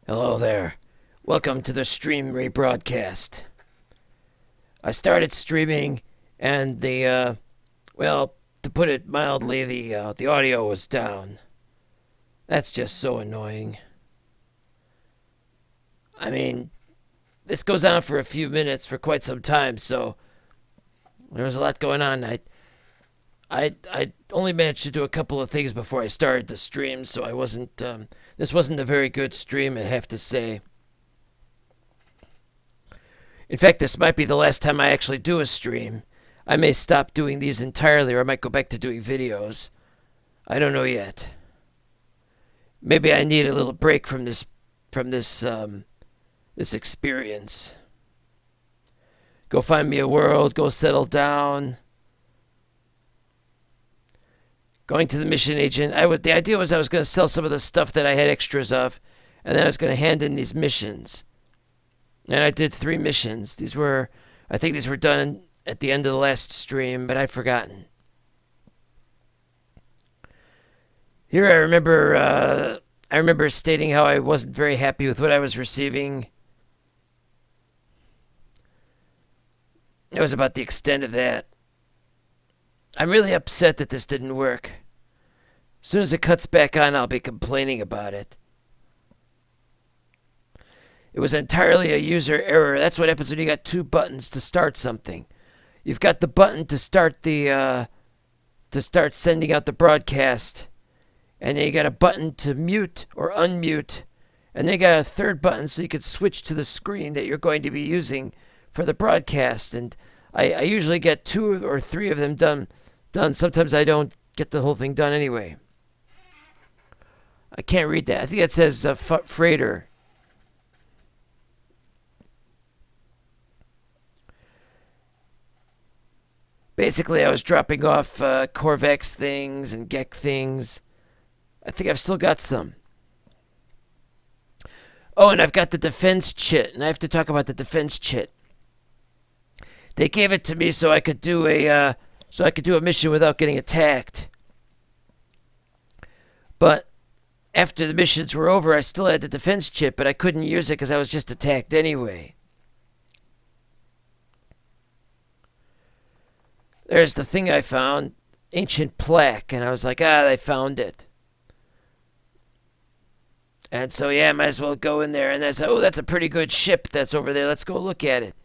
Hello there. Welcome to the stream rebroadcast. I started streaming and to put it mildly, the audio was down. That's just so annoying. I mean, this goes on for a few minutes for quite some time, so there was a lot going on. I only managed to do a couple of things before I started the stream, so I wasn't this wasn't a very good stream, I have to say. In fact, this might be the last time I actually do a stream. I may stop doing these entirely, or I might go back to doing videos. I don't know yet. Maybe I need a little break from this experience. Go find me a world, go settle down. Going to the mission agent. The idea was I was going to sell some of the stuff that I had extras of, and then I was going to hand in these missions. And I did 3 missions. I think these were done at the end of the last stream, but I'd forgotten. Here I remember stating how I wasn't very happy with what I was receiving. It was about the extent of that. I'm really upset that this didn't work. As soon as it cuts back on, I'll be complaining about it. It was entirely a user error. That's what happens when you got 2 buttons to start something. You've got the button to start sending out the broadcast, and then you got a button to mute or unmute, and then you got a third button so you could switch to the screen that you're going to be using for the broadcast. And I usually get 2 or 3 of them done. Sometimes I don't get the whole thing done anyway. I can't read that. I think it says freighter. Basically, I was dropping off Corvex things and Gek things. I think I've still got some. Oh, and I've got the defense chit, and I have to talk about the defense chit. They gave it to me so I could do a mission without getting attacked. But after the missions were over, I still had the defense chit, but I couldn't use it because I was just attacked anyway. There's the thing I found, ancient plaque, and I was like, they found it. And so, I might as well go in there, and that's a pretty good ship that's over there. Let's go look at it.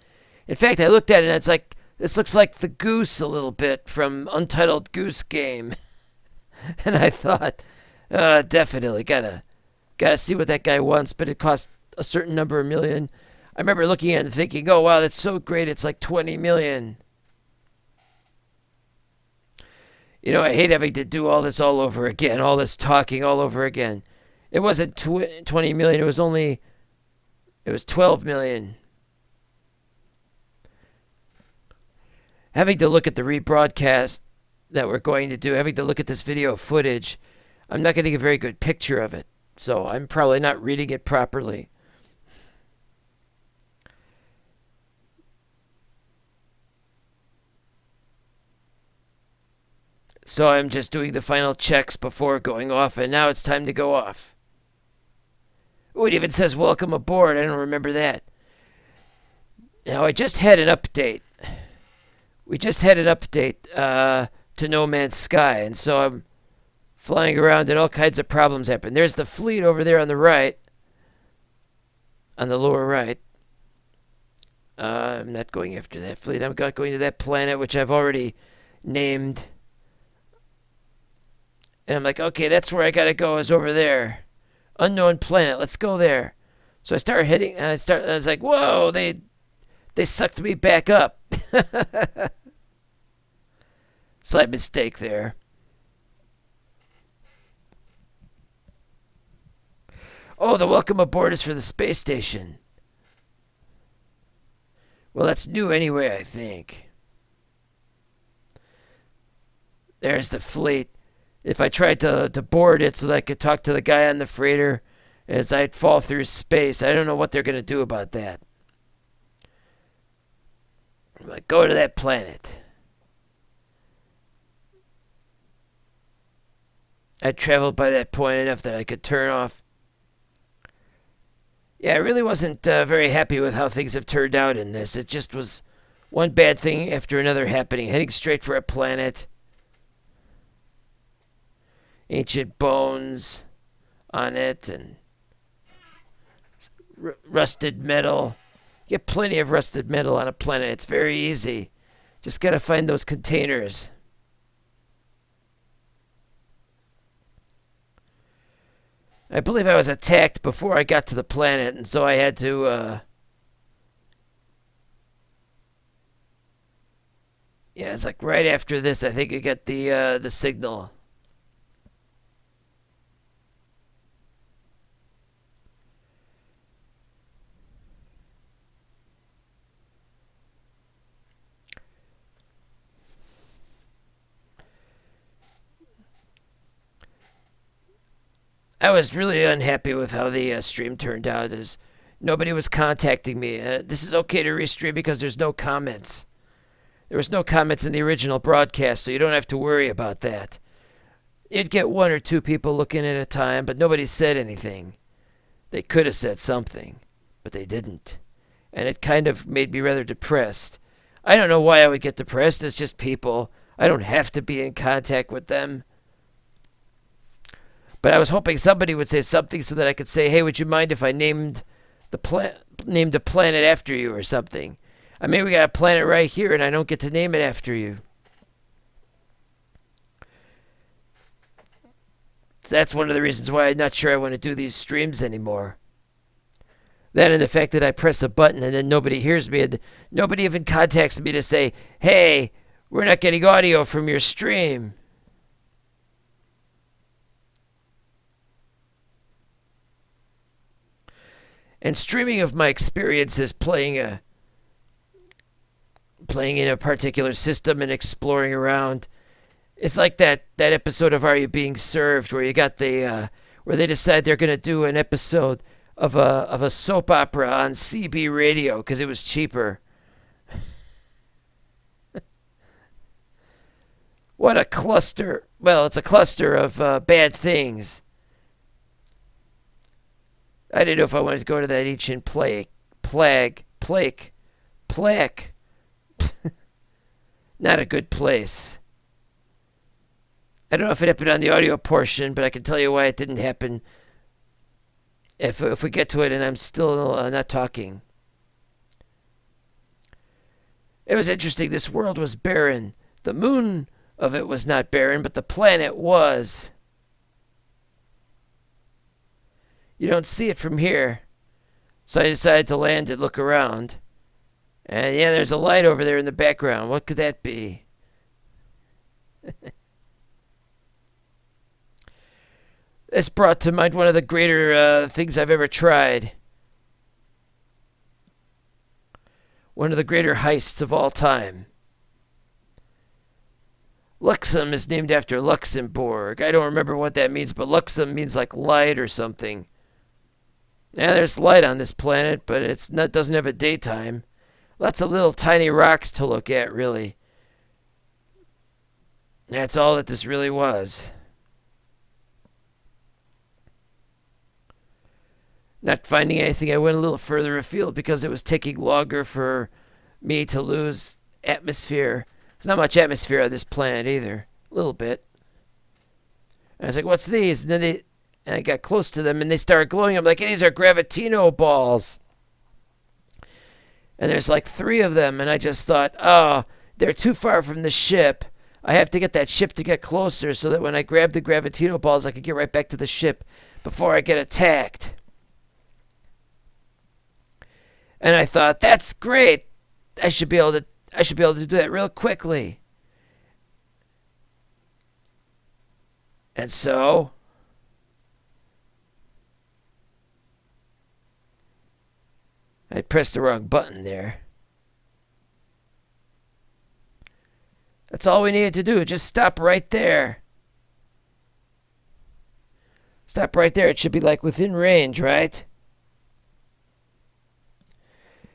In fact, I looked at it, and it's like, this looks like the Goose a little bit from Untitled Goose Game. And I thought, definitely, gotta see what that guy wants, but it costs a certain number of million. I remember looking at it and thinking, oh, wow, that's so great, it's like 20 million. You know, I hate having to do all this all over again, all this talking all over again. It wasn't 20 million, it was 12 million. Having to look at the rebroadcast that we're going to do, having to look at this video footage, I'm not getting a very good picture of it. So I'm probably not reading it properly. So I'm just doing the final checks before going off, and now it's time to go off. Oh, it even says welcome aboard. I don't remember that. Now, I just had an update. We just had an update to No Man's Sky, and so I'm flying around and all kinds of problems happen. There's the fleet over there on the right, on the lower right. I'm not going after that fleet. I'm going to that planet, which I've already named. And I'm like, okay, that's where I gotta go, is over there. Unknown planet, let's go there. So I start heading, and I was like, whoa, they sucked me back up. Slight mistake there. Oh, the welcome aboard is for the space station. Well, that's new anyway, I think. There's the fleet. If I tried to board it so that I could talk to the guy on the freighter as I'd fall through space, I don't know what they're going to do about that. I'm like, go to that planet. I traveled by that point enough that I could turn off Yeah, I really wasn't very happy with how things have turned out in this. It just was one bad thing after another happening, heading straight for a planet. Ancient bones on it and rusted metal. You get plenty of rusted metal on a planet. It's very easy. Just gotta find those containers. I believe I was attacked before I got to the planet, and so I had to, yeah, it's like right after this, I think I got the signal. I was really unhappy with how the stream turned out. As nobody was contacting me. This is okay to restream because there's no comments. There was no comments in the original broadcast, so you don't have to worry about that. You'd get one or two people looking at a time, but nobody said anything. They could have said something, but they didn't. And it kind of made me rather depressed. I don't know why I would get depressed. It's just people. I don't have to be in contact with them. But I was hoping somebody would say something so that I could say, "Hey, would you mind if I named a planet after you or something? I mean, we got a planet right here, and I don't get to name it after you." So that's one of the reasons why I'm not sure I want to do these streams anymore. That and the fact that I press a button and then nobody hears me, and nobody even contacts me to say, "Hey, we're not getting audio from your stream." And streaming of my experiences playing in a particular system and exploring around. It's like that episode of Are You Being Served where you got where they decide they're gonna do an episode of a soap opera on CB radio because it was cheaper. What a cluster! Well, it's a cluster of bad things. I didn't know if I wanted to go to that ancient plague. Not a good place. I don't know if it happened on the audio portion, but I can tell you why it didn't happen if we get to it and I'm still not talking. It was interesting. This world was barren. The moon of it was not barren, but the planet was. You don't see it from here. So I decided to land and look around. And yeah, there's a light over there in the background. What could that be? This brought to mind one of the greater things I've ever tried. One of the greater heists of all time. Luxem is named after Luxembourg. I don't remember what that means, but Luxem means like light or something. Yeah, there's light on this planet, but it doesn't have a daytime. Lots of little tiny rocks to look at, really. That's all that this really was. Not finding anything, I went a little further afield because it was taking longer for me to lose atmosphere. There's not much atmosphere on this planet either. A little bit. And I was like, "What's these?" And then I got close to them and they started glowing. I'm like, "Hey, these are gravitino balls." And there's like 3 of them. And I just thought, "Oh, they're too far from the ship. I have to get that ship to get closer so that when I grab the gravitino balls, I can get right back to the ship before I get attacked." And I thought, "That's great. I should be able to do that real quickly." And so I pressed the wrong button there. That's all we needed to do. Just stop right there. Stop right there. It should be like within range, right?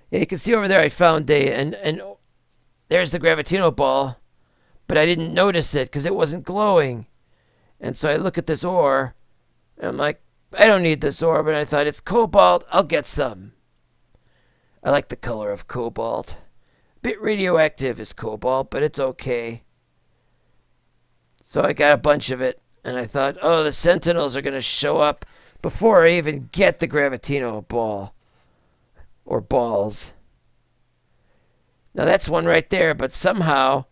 Yeah, you can see over there I found and there's the gravitino ball, but I didn't notice it because it wasn't glowing. And so I look at this ore, and I'm like, I don't need this orb, and I thought, it's cobalt, I'll get some. I like the color of cobalt. Bit radioactive is cobalt, but it's okay. So I got a bunch of it, and I thought, oh, the Sentinels are going to show up before I even get the Gravitino ball. Or balls. Now that's one right there, but somehow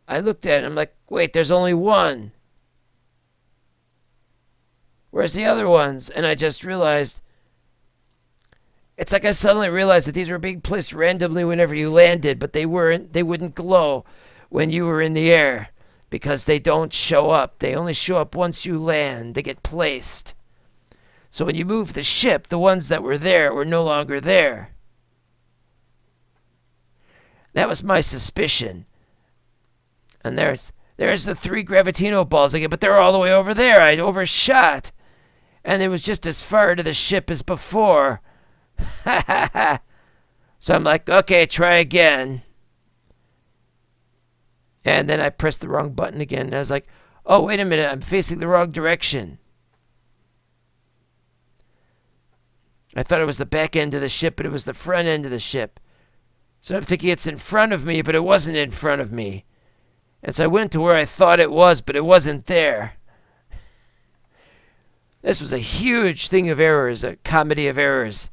I looked at it and I'm like, wait, there's only one. Where's the other ones? And I just realized, it's like I suddenly realized that these were being placed randomly whenever you landed, but they wouldn't glow when you were in the air because they don't show up. They only show up once you land. They get placed. So when you move the ship, the ones that were there were no longer there. That was my suspicion. And there's the 3 Gravitino balls again, but they're all the way over there. I overshot. And it was just as far to the ship as before. So I'm like, okay, try again. And then I pressed the wrong button again. And I was like, oh, wait a minute, I'm facing the wrong direction. I thought it was the back end of the ship, but it was the front end of the ship. So I'm thinking it's in front of me, but it wasn't in front of me. And so I went to where I thought it was, but it wasn't there. This was a huge thing of errors, a comedy of errors.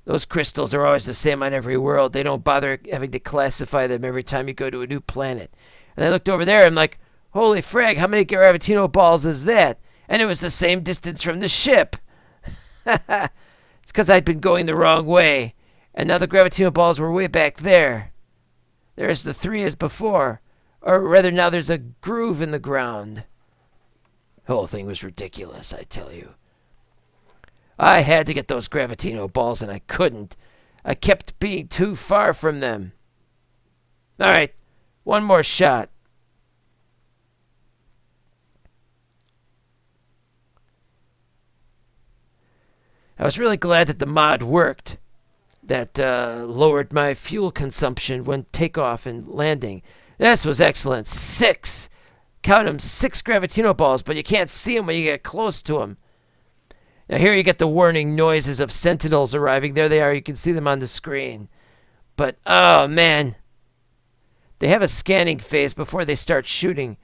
Those crystals are always the same on every world. They don't bother having to classify them every time you go to a new planet. And I looked over there, and I'm like, holy frag, how many Gravitino balls is that? And it was the same distance from the ship. It's because I'd been going the wrong way. And now the Gravitino balls were way back there. There's the 3 as before. Or rather, now there's a groove in the ground. The whole thing was ridiculous, I tell you. I had to get those Gravitino balls, and I couldn't. I kept being too far from them. All right, one more shot. I was really glad that the mod worked. That lowered my fuel consumption when takeoff and landing. This was excellent. 6. Count them, 6 Gravitino balls, but you can't see them when you get close to them. Now here you get the warning noises of Sentinels arriving. There they are. You can see them on the screen. But, oh, man. They have a scanning phase before they start shooting.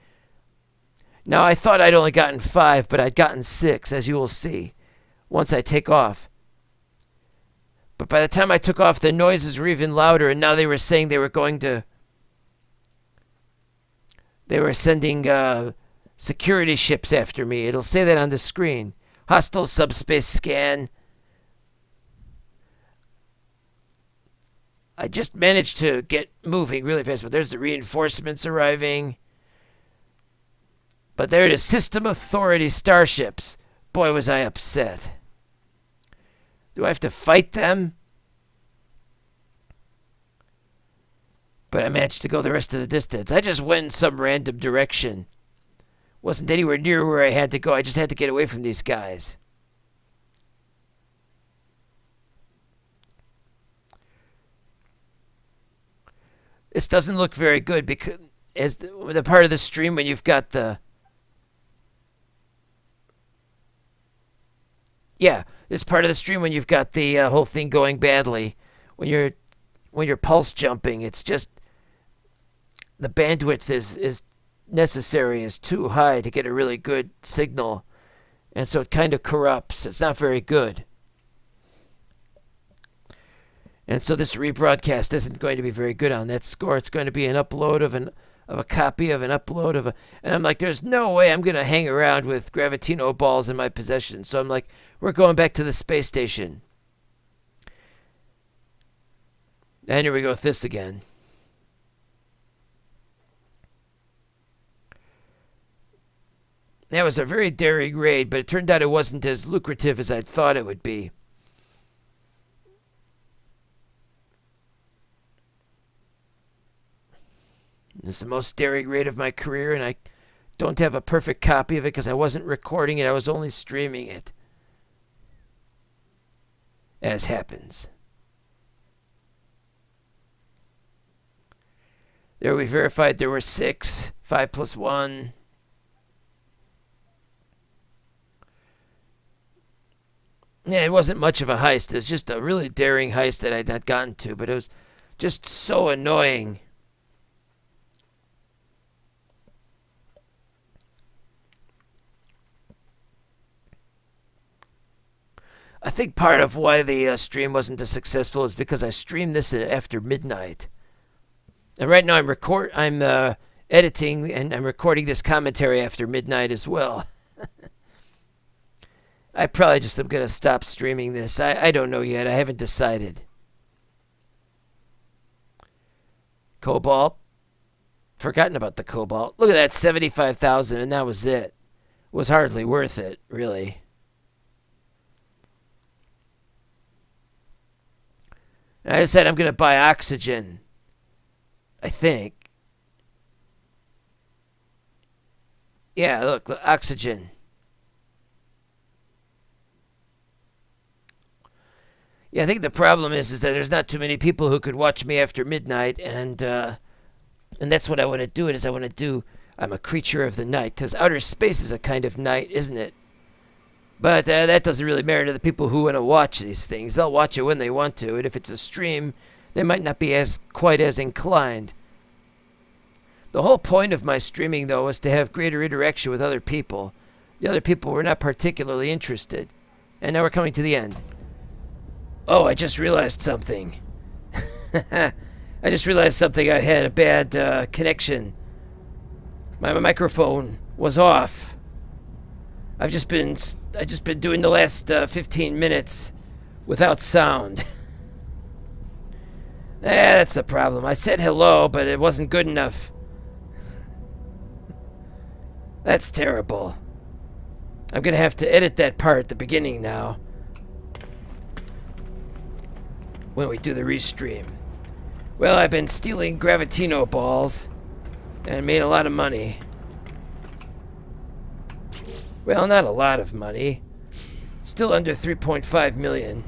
Now, I thought I'd only gotten 5, but I'd gotten 6, as you will see, once I take off. But by the time I took off, the noises were even louder, and now they were saying they were going to... They were sending security ships after me. It'll say that on the screen. Hostile subspace scan. I just managed to get moving really fast, but there's the reinforcements arriving. But there it is, System Authority starships. Boy, was I upset. Do I have to fight them? But I managed to go the rest of the distance. I just went in some random direction. Wasn't anywhere near where I had to go. I just had to get away from these guys. This doesn't look very good because as the part of the stream when you've got the... Yeah, this part of the stream when you've got the whole thing going badly. When you're pulse jumping, it's just... The bandwidth is necessary, is too high to get a really good signal. And so it kind of corrupts. It's not very good. And so this rebroadcast isn't going to be very good on that score. It's going to be an upload of a copy of an upload of a... And I'm like, there's no way I'm going to hang around with Gravitino balls in my possession. So I'm like, we're going back to the space station. And here we go with this again. That was a very daring raid, but it turned out it wasn't as lucrative as I thought it would be. It's the most daring raid of my career, and I don't have a perfect copy of it because I wasn't recording it. I was only streaming it. As happens. There we verified there were 6. 5 plus 1. Yeah, it wasn't much of a heist. It was just a really daring heist that I'd not gotten to, but it was just so annoying. I think part of why the stream wasn't as successful is because I streamed this after midnight. And right now I'm editing and I'm recording this commentary after midnight as well. I probably just am going to stop streaming this. I don't know yet. I haven't decided. Cobalt. Forgotten about the cobalt. Look at that, 75,000, and that was it. Was hardly worth it, really. I decided I'm going to buy oxygen. I think. Yeah, look, oxygen. Yeah, I think the problem is that there's not too many people who could watch me after midnight, and that's what I want to do. I'm a creature of the night, because outer space is a kind of night, isn't it? But that doesn't really matter to the people who want to watch these things. They'll watch it when they want to, and if it's a stream, they might not be quite as inclined. The whole point of my streaming, though, was to have greater interaction with other people. The other people were not particularly interested. And now we're coming to the end. Oh, I just realized something. I had a bad connection. My microphone was off. I've just been doing the last 15 minutes without sound. That's the problem. I said hello, but it wasn't good enough. That's terrible. I'm gonna have to edit that part at the beginning now. When we do the restream. Well, I've been stealing Gravitino balls and made a lot of money. Well, not a lot of money. Still under 3.5 million.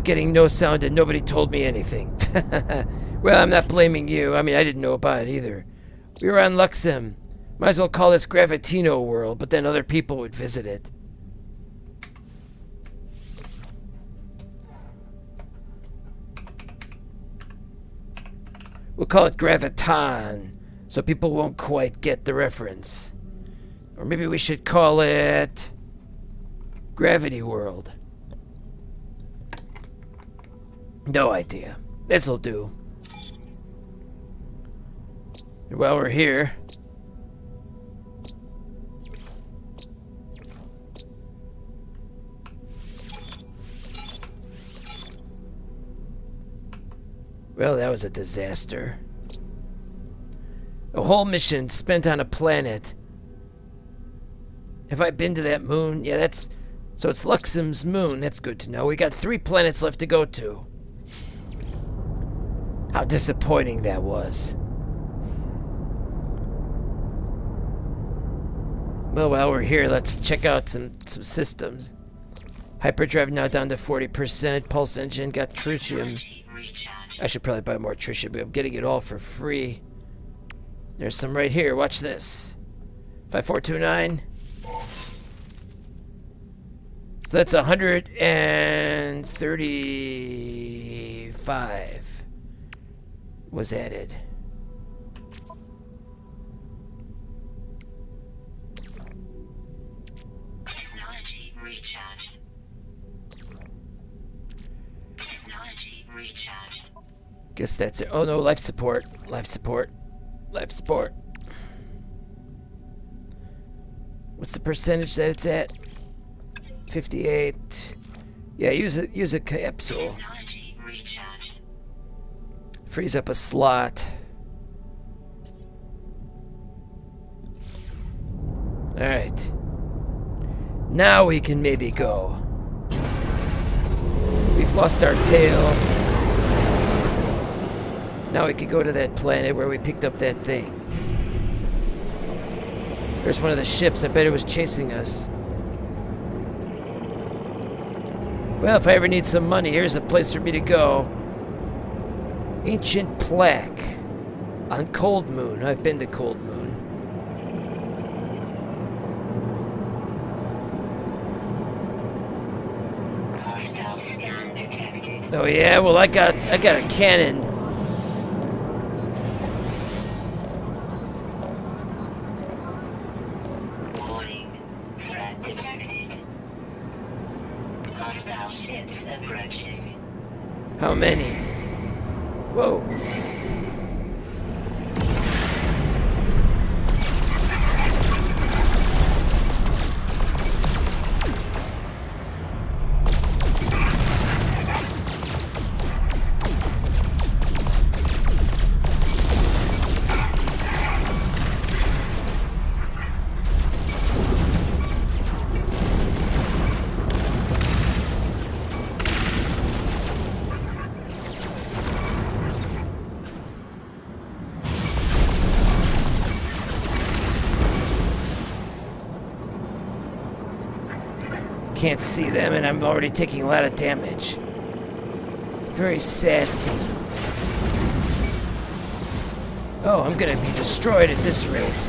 Getting no sound and nobody told me anything. Well, I'm not blaming you. I mean, I didn't know about it either. We were on Luxem. Might as well call this Gravitino World, but then other people would visit it. We'll call it Graviton, so people won't quite get the reference. Or maybe we should call it Gravity World. No idea. This'll do. While we're here, well, that was a disaster. A whole mission spent on a planet. Have I been to that moon? Yeah, so it's Luxem's moon. That's good to know. We got 3 planets left to go to. How disappointing that was. Well, while we're here, let's check out some systems. Hyperdrive now down to 40%. Pulse engine got tritium. I should probably buy more tritium, but I'm getting it all for free. There's some right here. Watch this. 5429. So that's 135 was added. Technology recharge. Technology recharge. Guess that's it. Oh no, life support. Life support. Life support. What's the percentage that it's at? 58. Yeah, use a capsule. Technology recharge. Frees up a slot. Alright. Now we can maybe go. We've lost our tail. Now we could go to that planet where we picked up that thing. There's one of the ships. I bet it was chasing us. Well, if I ever need some money, here's a place for me to go. Ancient plaque on Cold Moon. I've been to Cold Moon. Oh yeah, well I got a cannon. Warning. Threat detected. Hostile ships approaching. How many? Whoa. Can't see them, and I'm already taking a lot of damage. It's a very sad thing. Oh, I'm gonna be destroyed at this rate.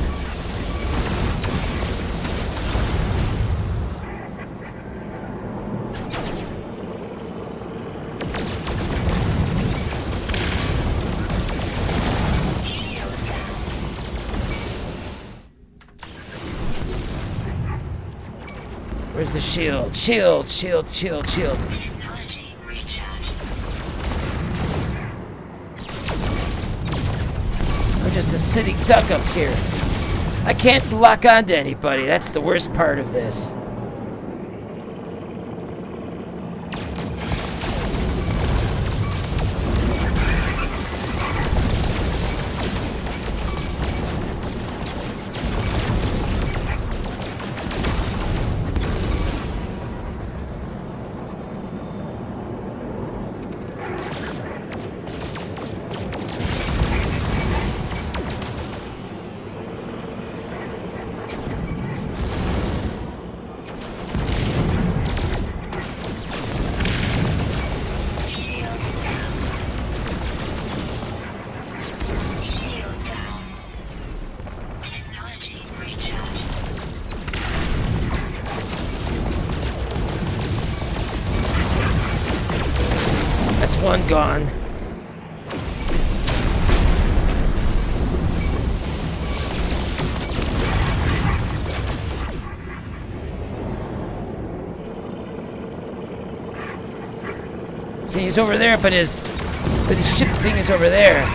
Where's the shield? Shield, shield, shield, shield. Technology recharge. I'm just a sitting duck up here. I can't lock onto anybody. That's the worst part of this. Shield down. Technology recharge. That's one gone. See, he's over there, but his ship thing is over there.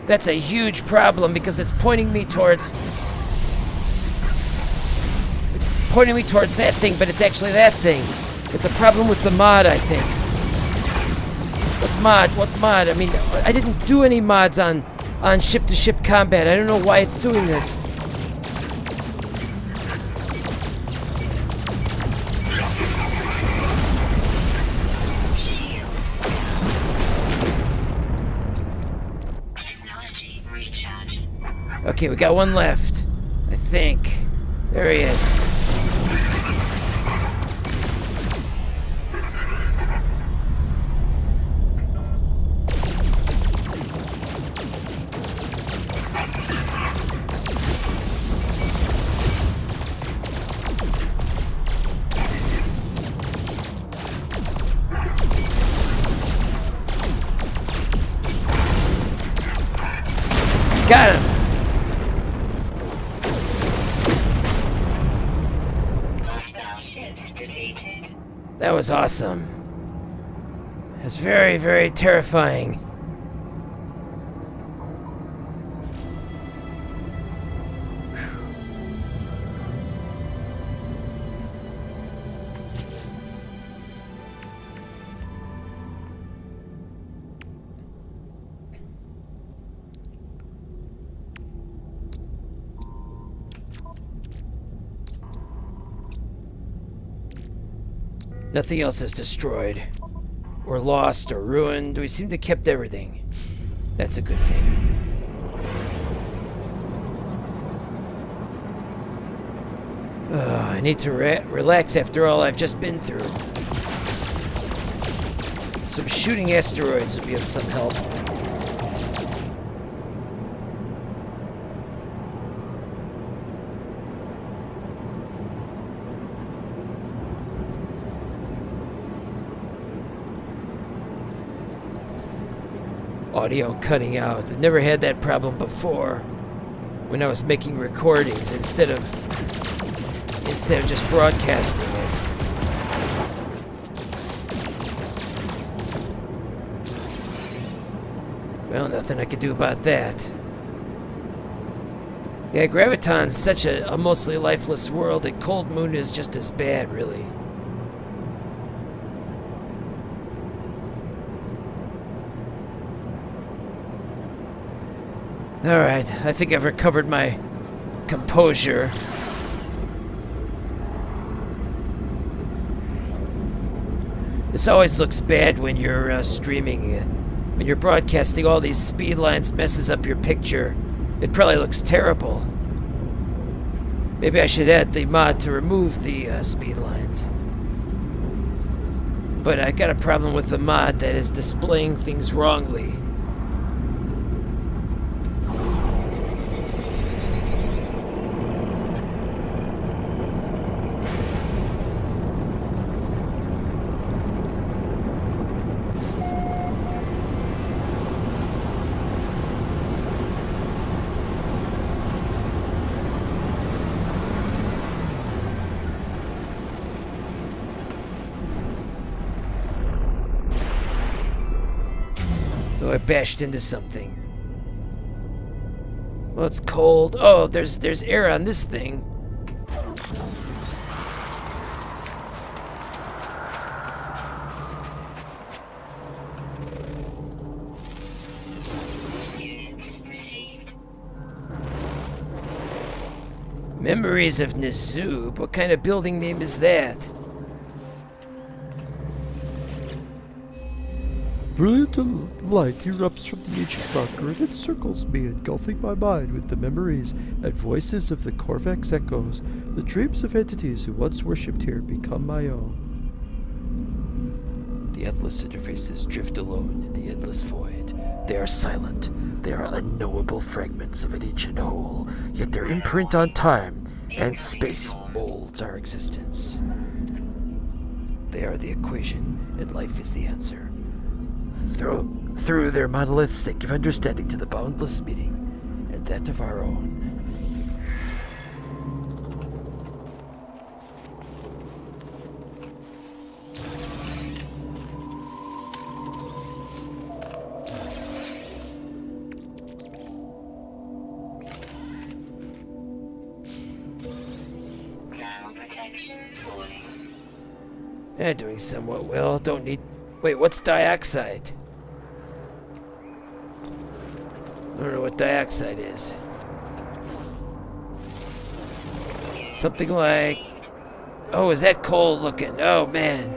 That's a huge problem because it's pointing me towards that thing, but it's actually that thing. It's a problem with the mod, I think. What mod? I mean, I didn't do any mods on ship-to-ship combat. I don't know why it's doing this. Shield. Technology recharge. Okay, we got one left. I think. There he is. Got him! Hostile ships defeated. That was awesome. It was very, very terrifying. Nothing else is destroyed, or lost, or ruined. We seem to have kept everything. That's a good thing. I need to relax after all I've just been through. Some shooting asteroids would be of some help. audio cutting out. I've never had that problem before when I was making recordings instead of just broadcasting it. Well, nothing I could do about that. Yeah, Graviton's such a mostly lifeless world that Cold Moon is just as bad, really. Alright, I think I've recovered my composure. This always looks bad when you're streaming. When you're broadcasting, all these speed lines messes up your picture. It probably looks terrible. Maybe I should add the mod to remove the speed lines. But I got a problem with the mod that is displaying things wrongly. Oh, I bashed into something. Well, it's cold. Oh, there's air on this thing. Memories of Nizoob? What kind of building name is that? Brilliant light erupts from the ancient bunker and encircles me, engulfing my mind with the memories and voices of the Corvex echoes. The dreams of entities who once worshipped here become my own. The Endless interfaces drift alone in the endless void. They are silent. They are unknowable fragments of an ancient whole, yet their imprint on time and space molds our existence. They are the equation, and life is the answer. Through their monoliths, they give understanding to the boundless meaning, and that of our own. Doing somewhat well. Don't need... Wait, what's dioxide? I don't know what dioxide is. Something like... Oh, is that coal looking? Oh, man.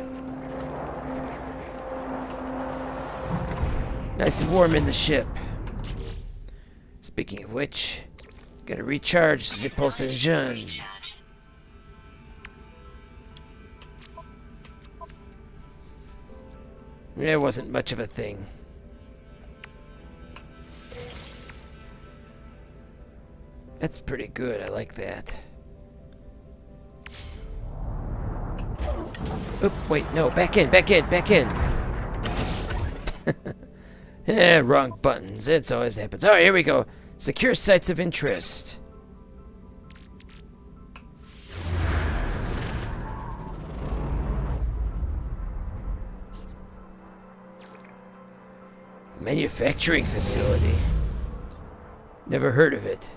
Nice and warm in the ship. Speaking of which, gotta recharge the pulse engine. It wasn't much of a thing. That's pretty good. I like that. Oop, wait, no. Back in. Wrong buttons. It always happens. Alright, here we go. Secure sites of interest. Manufacturing facility. Never heard of it.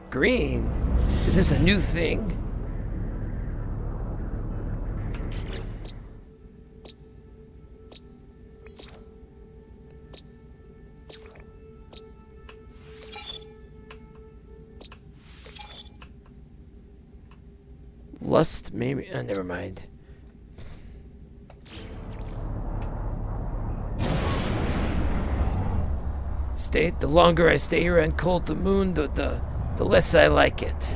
Green? Is this a new thing? Lust, maybe? Never mind. The longer I stay here on Cold the Moon, the less I like it.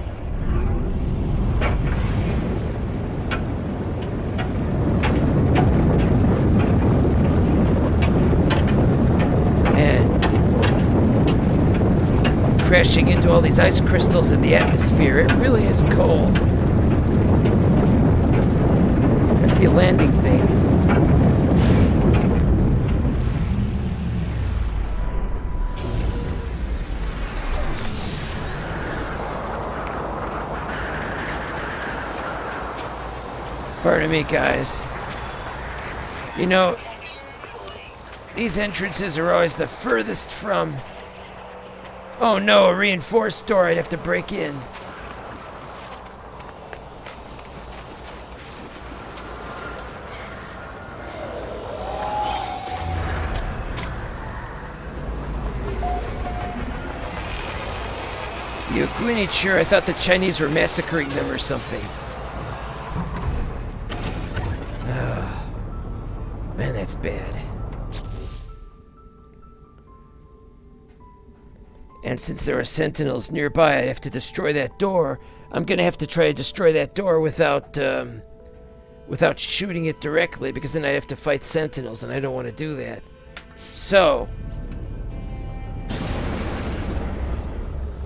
And crashing into all these ice crystals in the atmosphere, it really is cold. I see a landing thing. Pardon me, guys. You know, these entrances are always the furthest from... Oh no, a reinforced door I'd have to break in. You Queenie, sure, I thought the Chinese were massacring them or something. Oh, man, that's bad. And since there are sentinels nearby, I'd have to destroy that door. I'm gonna have to try to destroy that door without shooting it directly, because then I'd have to fight sentinels, and I don't want to do that. So...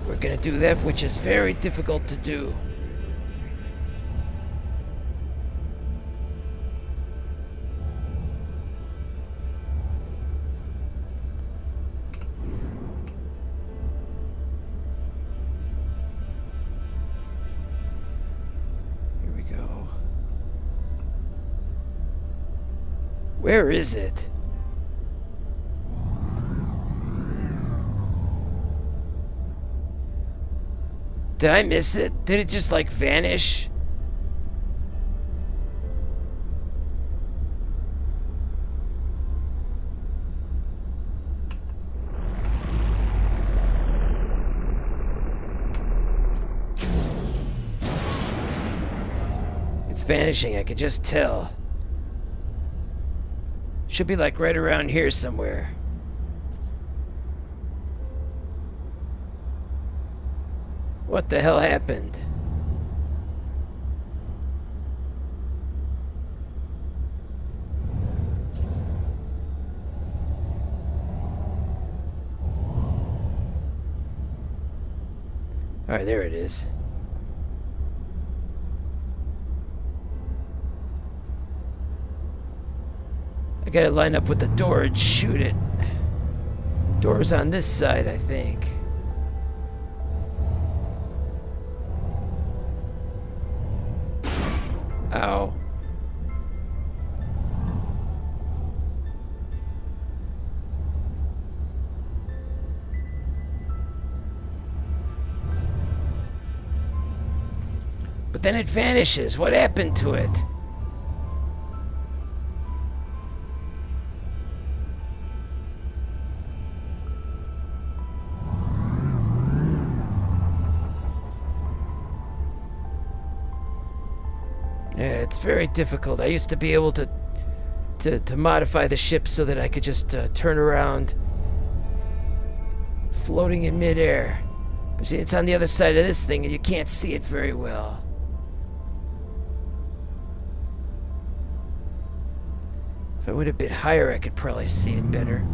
we're gonna do that, which is very difficult to do. Here we go. Where is it? Did I miss it? Did it just like vanish? It's vanishing, I can just tell. Should be like right around here somewhere. What the hell happened? Alright, there it is. I gotta line up with the door and shoot it. Door's on this side, I think. Ow. But then it vanishes. What happened to it? Yeah, it's very difficult. I used to be able to modify the ship so that I could just turn around floating in midair. But see, it's on the other side of this thing and you can't see it very well. If I went a bit higher, I could probably see it better.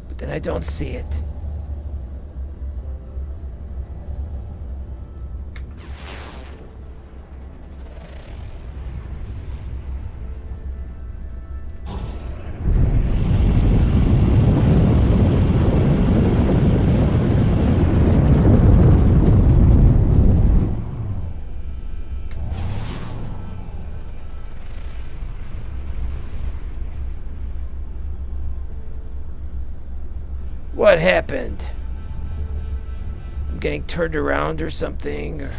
But then I don't see it. What happened? I'm getting turned around or something, or...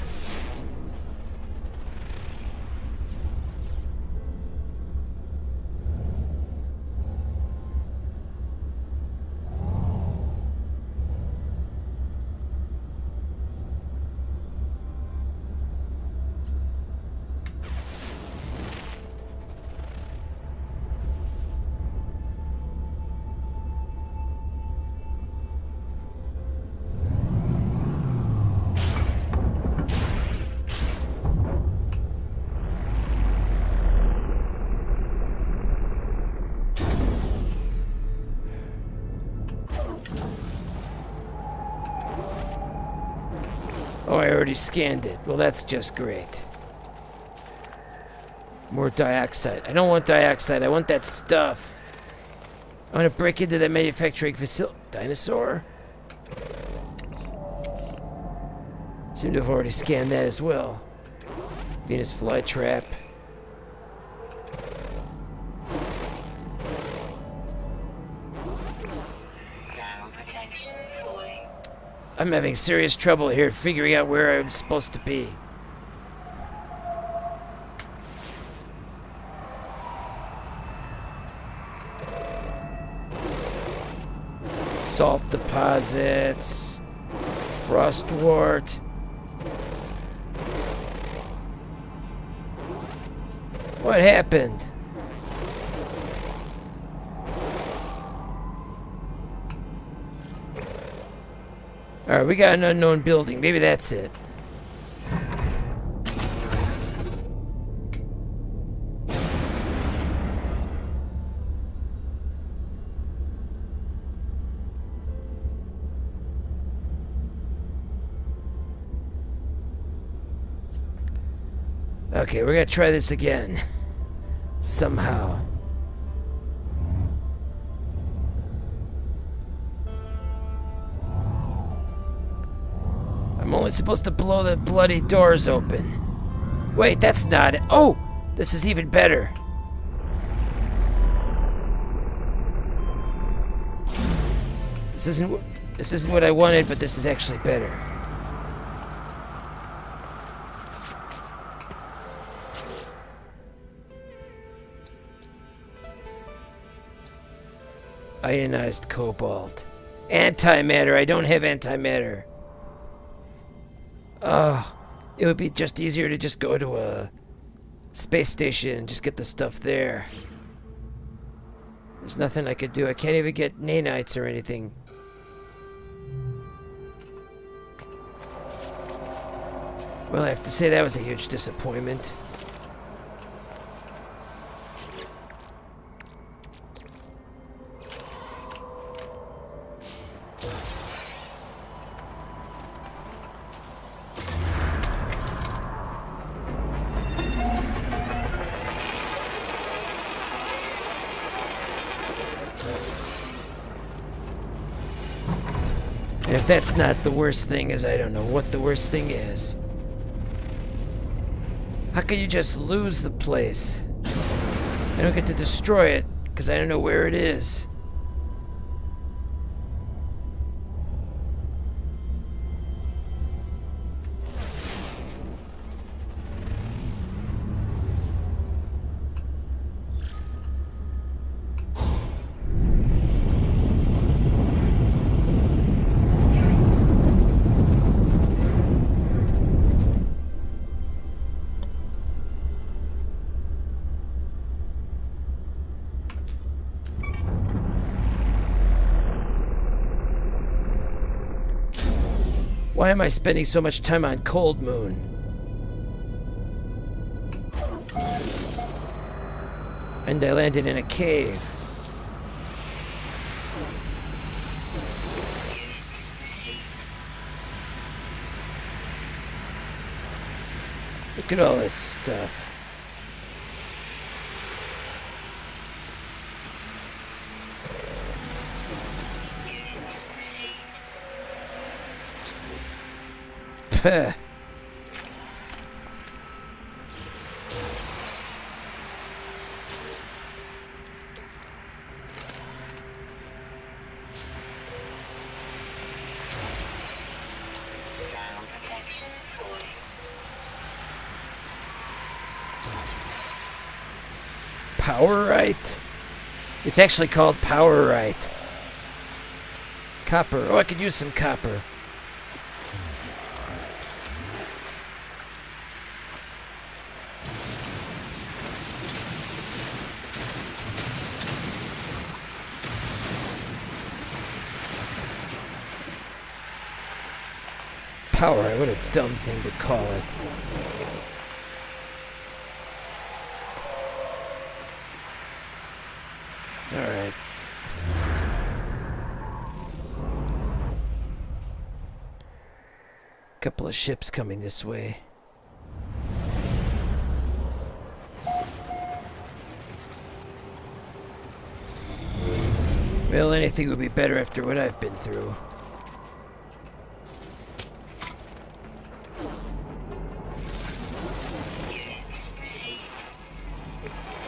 Oh, I already scanned it. Well, that's just great. More dioxide. I don't want dioxide. I want that stuff. I want to break into that manufacturing facility. Dinosaur? Seem to have already scanned that as well. Venus flytrap. Ground protection falling. I'm having serious trouble here figuring out where I'm supposed to be. Salt deposits. Frostwort. What happened? Alright, we got an unknown building. Maybe that's it. Okay, we're gonna try this again. Somehow. I'm only supposed to blow the bloody doors open. Wait, that's not it. Oh! This is even better. This isn't what I wanted, but this is actually better. Ionized cobalt. Antimatter. I don't have antimatter. Oh, it would be just easier to just go to a space station and just get the stuff there. There's nothing I could do. I can't even get nanites or anything. Well, I have to say that was a huge disappointment. If that's not the worst thing, is I don't know what the worst thing is. How can you just lose the place? I don't get to destroy it because I don't know where it is. Why am I spending so much time on Cold Moon? And I landed in a cave. Look at all this stuff. Peh. Powerite? It's actually called Powerite. Copper. Oh, I could use some copper. Powerite, what a dumb thing to call it. Alright. Couple of ships coming this way. Well, anything would be better after what I've been through.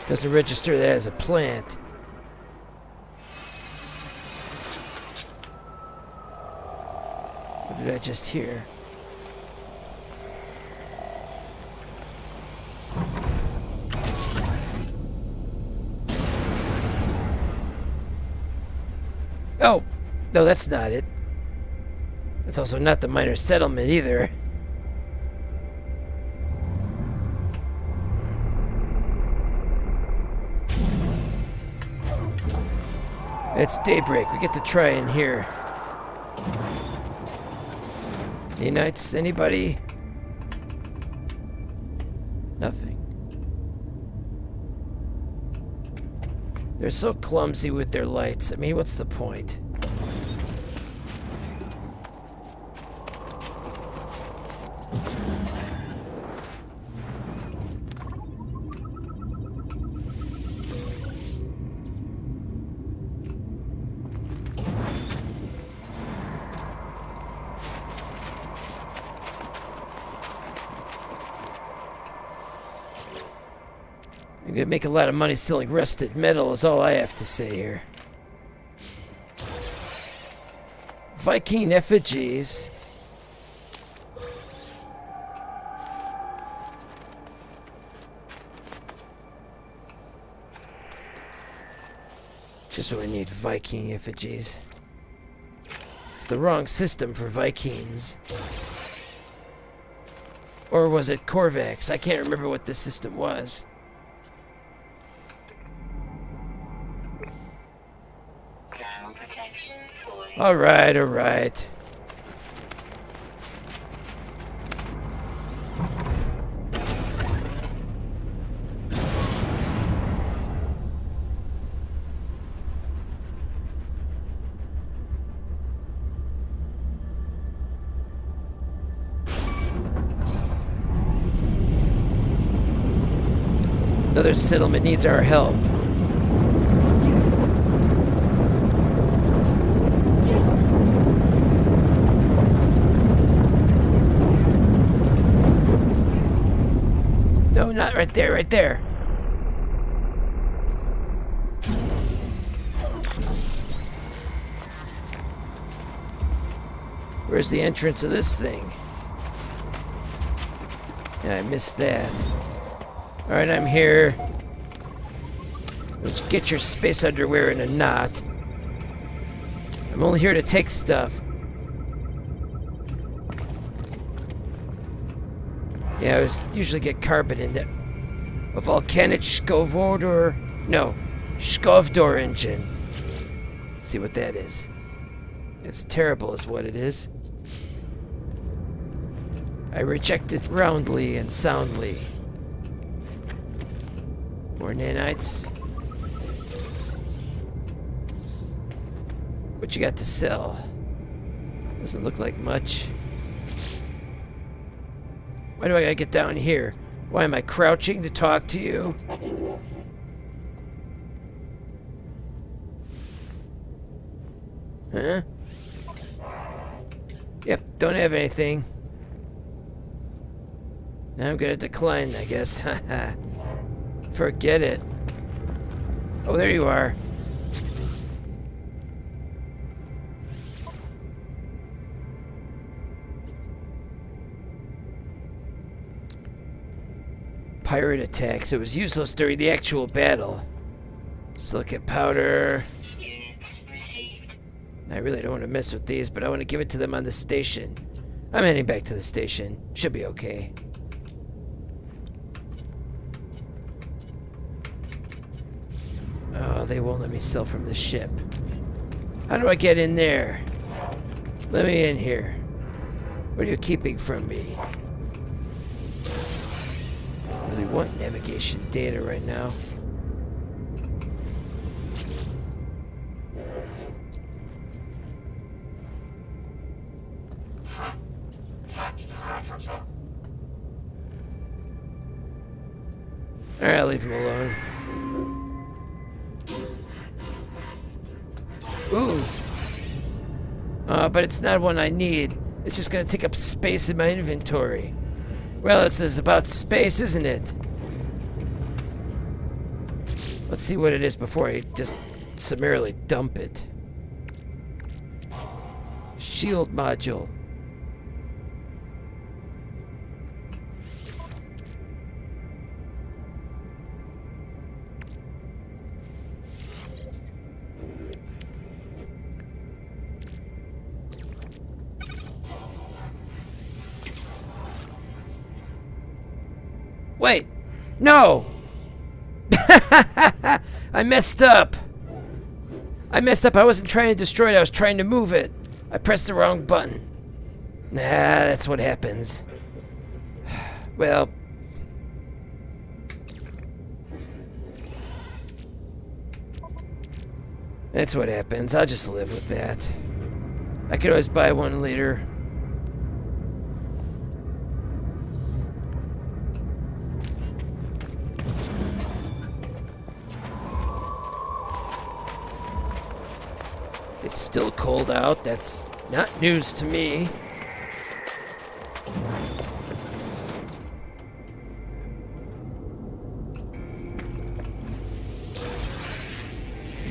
Doesn't register that as a plant. What did I just hear? Oh! No, that's not it. That's also not the minor settlement either. It's daybreak. We get to try in here. Any knights? Anybody? Nothing. They're so clumsy with their lights. I mean, what's the point? I'm gonna make a lot of money selling rusted metal is all I have to say here. Viking effigies. Just what I need, Viking effigies. It's the wrong system for Vikings. Or was it Korvax? I can't remember what the system was. Alright, alright. Another settlement needs our help. No, not right there, right there. Where's the entrance of this thing? Yeah, I missed that. Alright, I'm here. Let's get your space underwear in a knot. I'm only here to take stuff. Yeah, I usually get carbon in that. A volcanic Skovdor. No, Skovdor engine. Let's see what that is. It's terrible, is what it is. I reject it roundly and soundly. More nanites. What you got to sell? Doesn't look like much. Why do I gotta get down here? Why am I crouching to talk to you? Huh? Yep, don't have anything. Now I'm gonna decline, I guess. Forget it. Oh, there you are. Pirate attacks. It was useless during the actual battle. Silicate powder. I really don't want to mess with these, but I want to give it to them on the station. I'm heading back to the station. Should be okay. Oh, they won't let me sell from the ship. How do I get in there? Let me in here. What are you keeping from me? I really want navigation data right now. Alright, I'll leave him alone. Ooh. But it's not one I need. It's just gonna take up space in my inventory. Well, this is about space, isn't it? Let's see what it is before I just summarily dump it. Shield module. Wait! No! I messed up! I wasn't trying to destroy it, I was trying to move it. I pressed the wrong button. Nah, that's what happens. Well... that's what happens. I'll just live with that. I could always buy one later. It's still cold out. That's not news to me.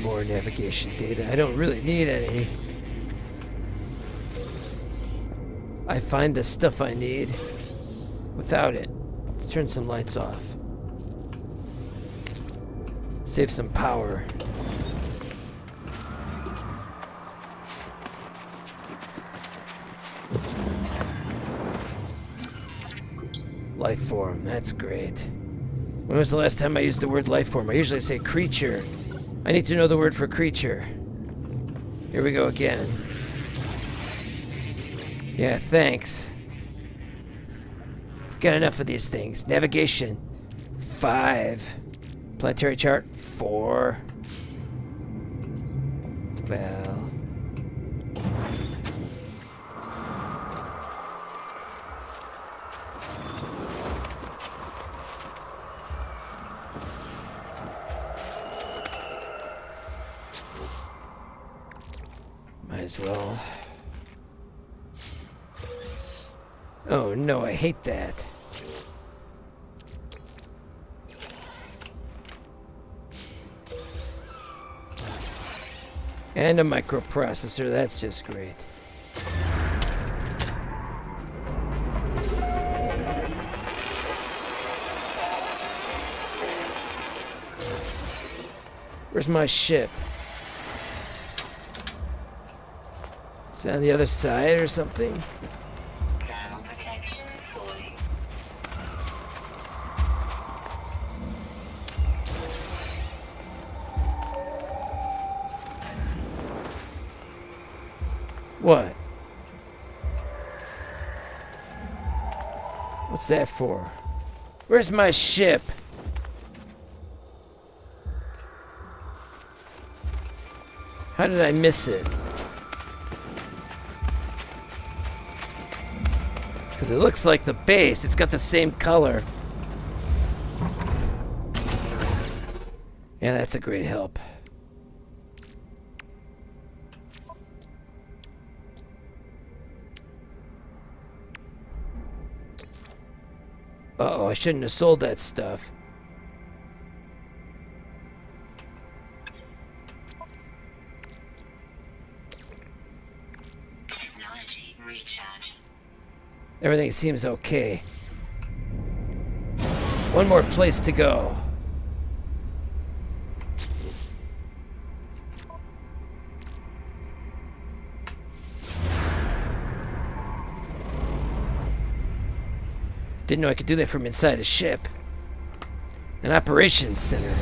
More navigation data. I don't really need any. I find the stuff I need without it. Let's turn some lights off. Save some power. Life form, that's great. When was the last time I used the word life form? I usually say creature. I need to know the word for creature. Here we go again. Yeah, thanks. I've got enough of these things. Navigation, 5. Planetary chart, 4. Well... might as well. Oh no, I hate that. And a microprocessor, that's just great. Where's my ship? Is it on the other side or something? Thermal protection fully. What? What's that for? Where's my ship? How did I miss it? Because it looks like the base. It's got the same color. Yeah, that's a great help. Uh-oh, I shouldn't have sold that stuff. Technology recharge. Everything seems okay. One more place to go. Didn't know I could do that from inside a ship. An operations center.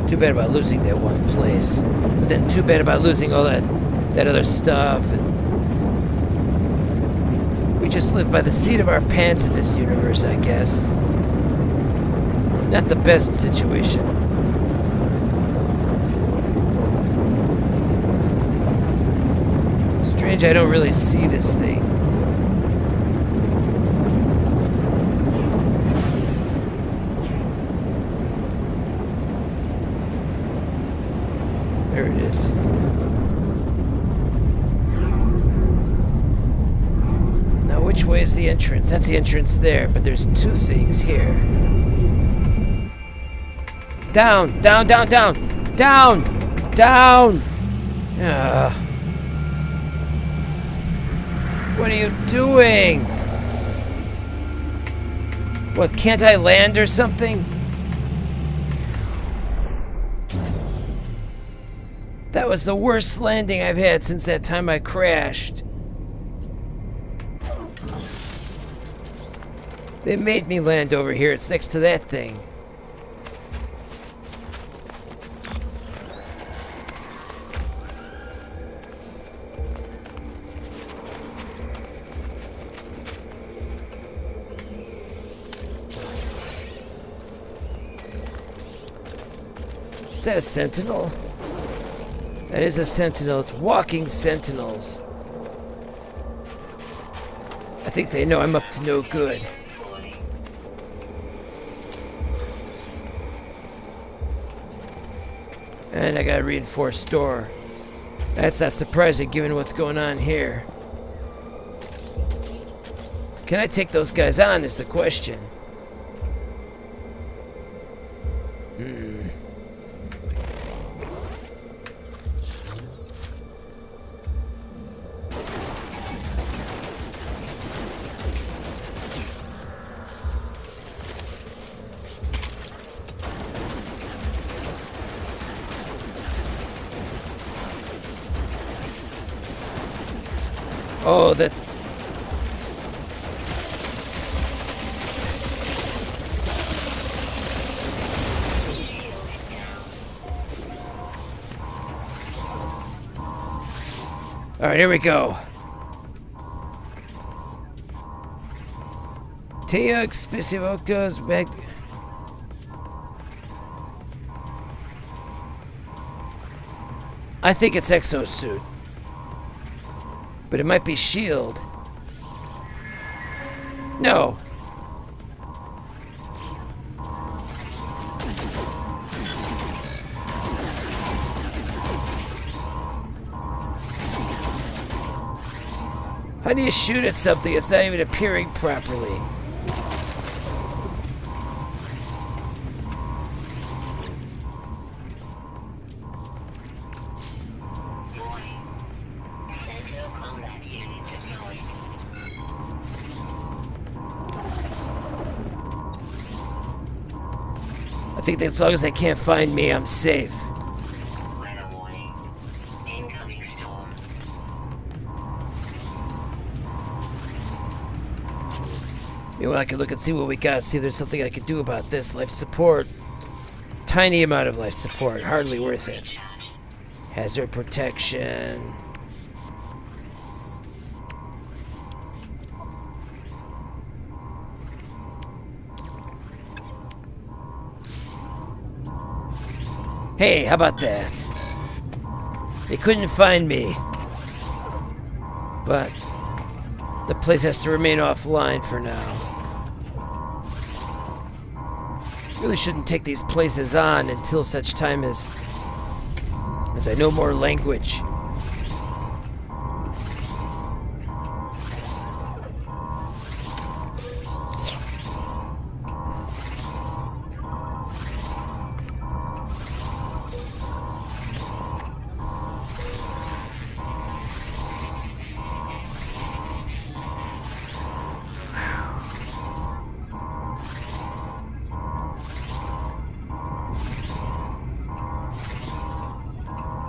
Too bad about losing that one place. But then too bad about losing all that other stuff. And we just live by the seat of our pants in this universe, I guess. Not the best situation. Strange I don't really see this thing. is. Now, which way is the entrance? That's the entrance there, but there's two things here. Down! Down, down, down! Down! Down! What are you doing? What, can't I land or something? That was the worst landing I've had since that time I crashed. They made me land over here. It's next to that thing. Is that a sentinel? That is a sentinel. It's walking sentinels. I think they know I'm up to no good. And I got a reinforced door. That's not surprising given what's going on here. Can I take those guys on is the question. Oh, that... Alright, here we go. Teok Specificos back... I think it's exosuit. But it might be shield. No. How do you shoot at something that's not even appearing properly? I think that as long as they can't find me, I'm safe. Weather warning. Incoming storm. Meanwhile, I can look and see what we got, see if there's something I can do about this. Life support. Tiny amount of life support. Hardly worth it. Recharge. Hazard protection. Hey, how about that? They couldn't find me. But the place has to remain offline for now. Really shouldn't take these places on until such time as I know more language.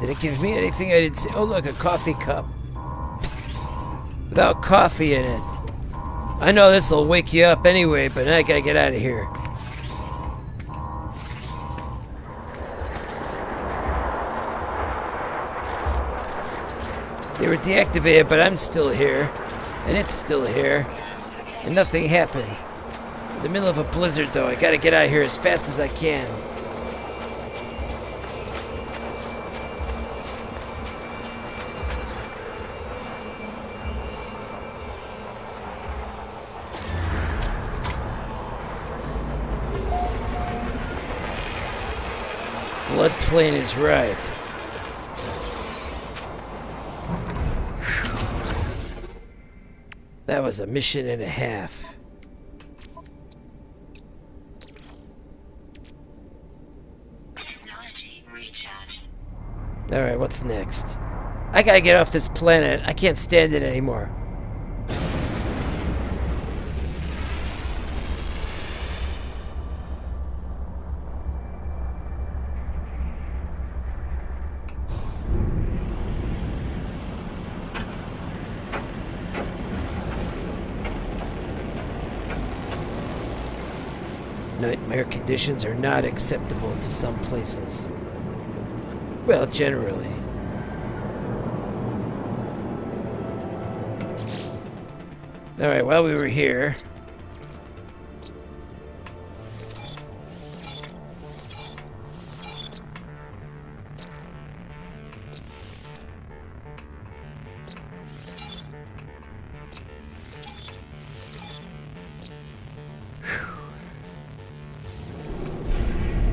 Did it give me anything I didn't see? Oh, look, a coffee cup. Without coffee in it. I know this will wake you up anyway, but I gotta get out of here. They were deactivated, but I'm still here. And it's still here. And nothing happened. In the middle of a blizzard, though. I gotta get out of here as fast as I can. Floodplain is right. That was a mission and a half. Technology recharge. Alright, what's next? I gotta get off this planet. I can't stand it anymore. Nightmare conditions are not acceptable to some places. Well, generally. Alright, while we were here...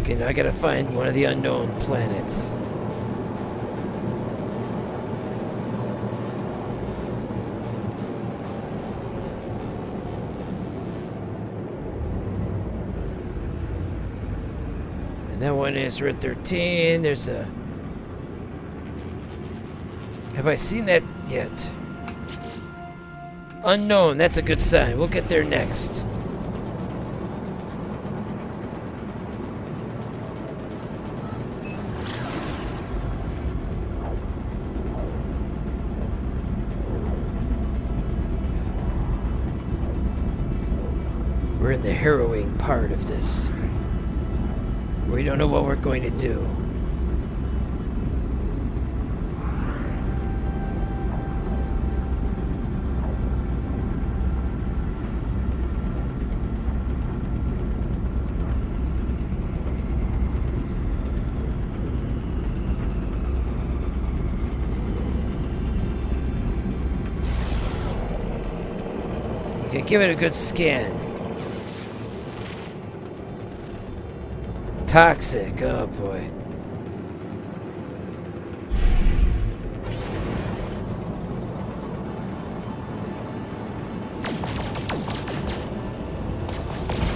Okay, now I gotta find one of the unknown planets. And that one is Red 13. There's a... Have I seen that yet? Unknown, that's a good sign. We'll get there next. We're in the harrowing part of this. We don't know what we're going to do. Okay, give it a good scan. Toxic, oh boy.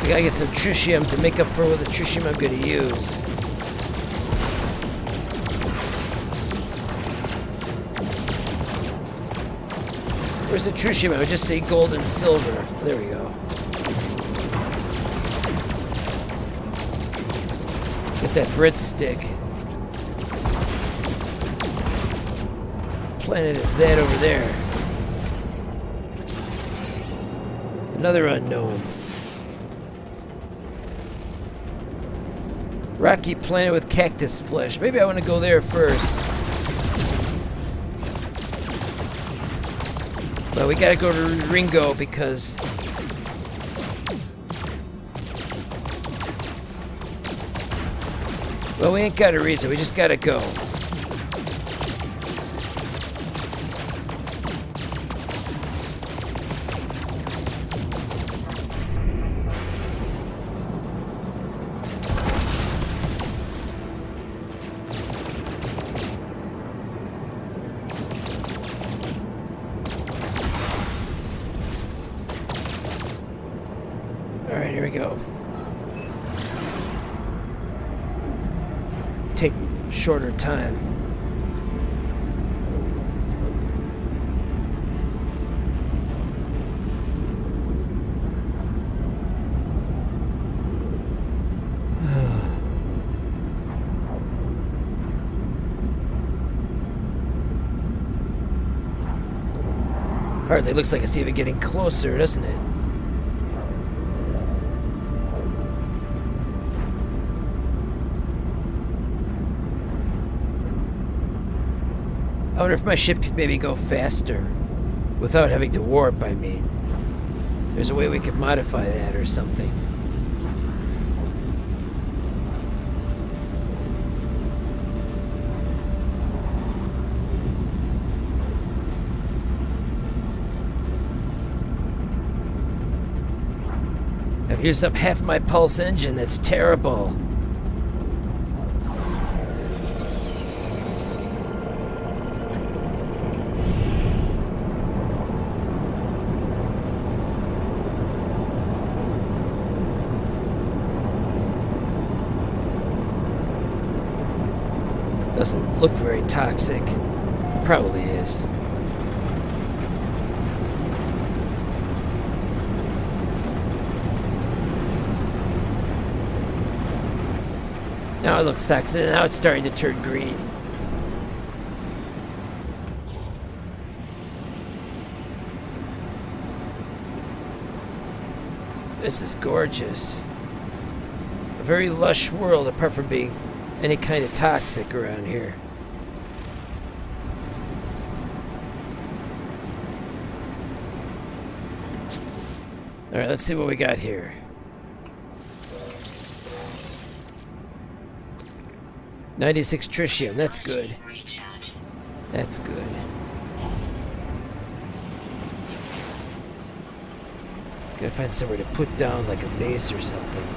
We gotta get some tritium to make up for the tritium I'm gonna use. Where's the tritium? I would just say gold and silver. There we go. Get that breadstick. Planet is that over there. Another unknown. Rocky planet with cactus flesh. Maybe I want to go there first. But we gotta go to Ringo because... Well, we ain't got a reason. We just gotta go. All right, here we go. Take shorter time. Hardly looks like it's even getting closer, doesn't it? I wonder if my ship could maybe go faster without having to warp, I mean. There's a way we could modify that or something. I've used up half my pulse engine, that's terrible. Doesn't look very toxic. Probably is. Now it looks toxic. Now it's starting to turn green. This is gorgeous. A very lush world apart from being any kind of toxic around here. Alright, let's see what we got here. 96 tritium, that's good. That's good. Gotta find somewhere to put down like a base or something.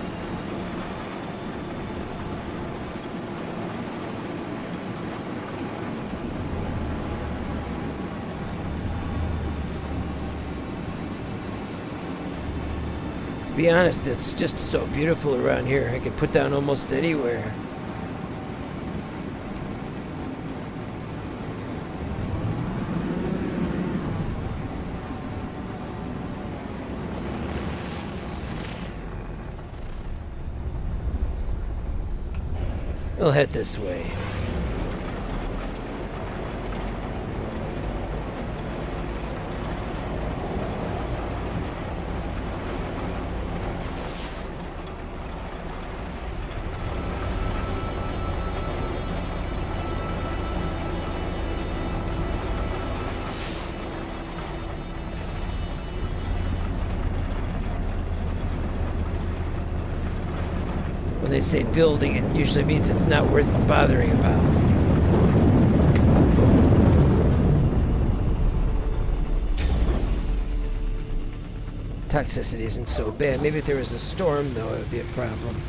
To be honest, it's just so beautiful around here. I could put down almost anywhere. We'll head this way. When they say building, it usually means it's not worth bothering about. Toxicity isn't so bad. Maybe if there was a storm, though, it would be a problem.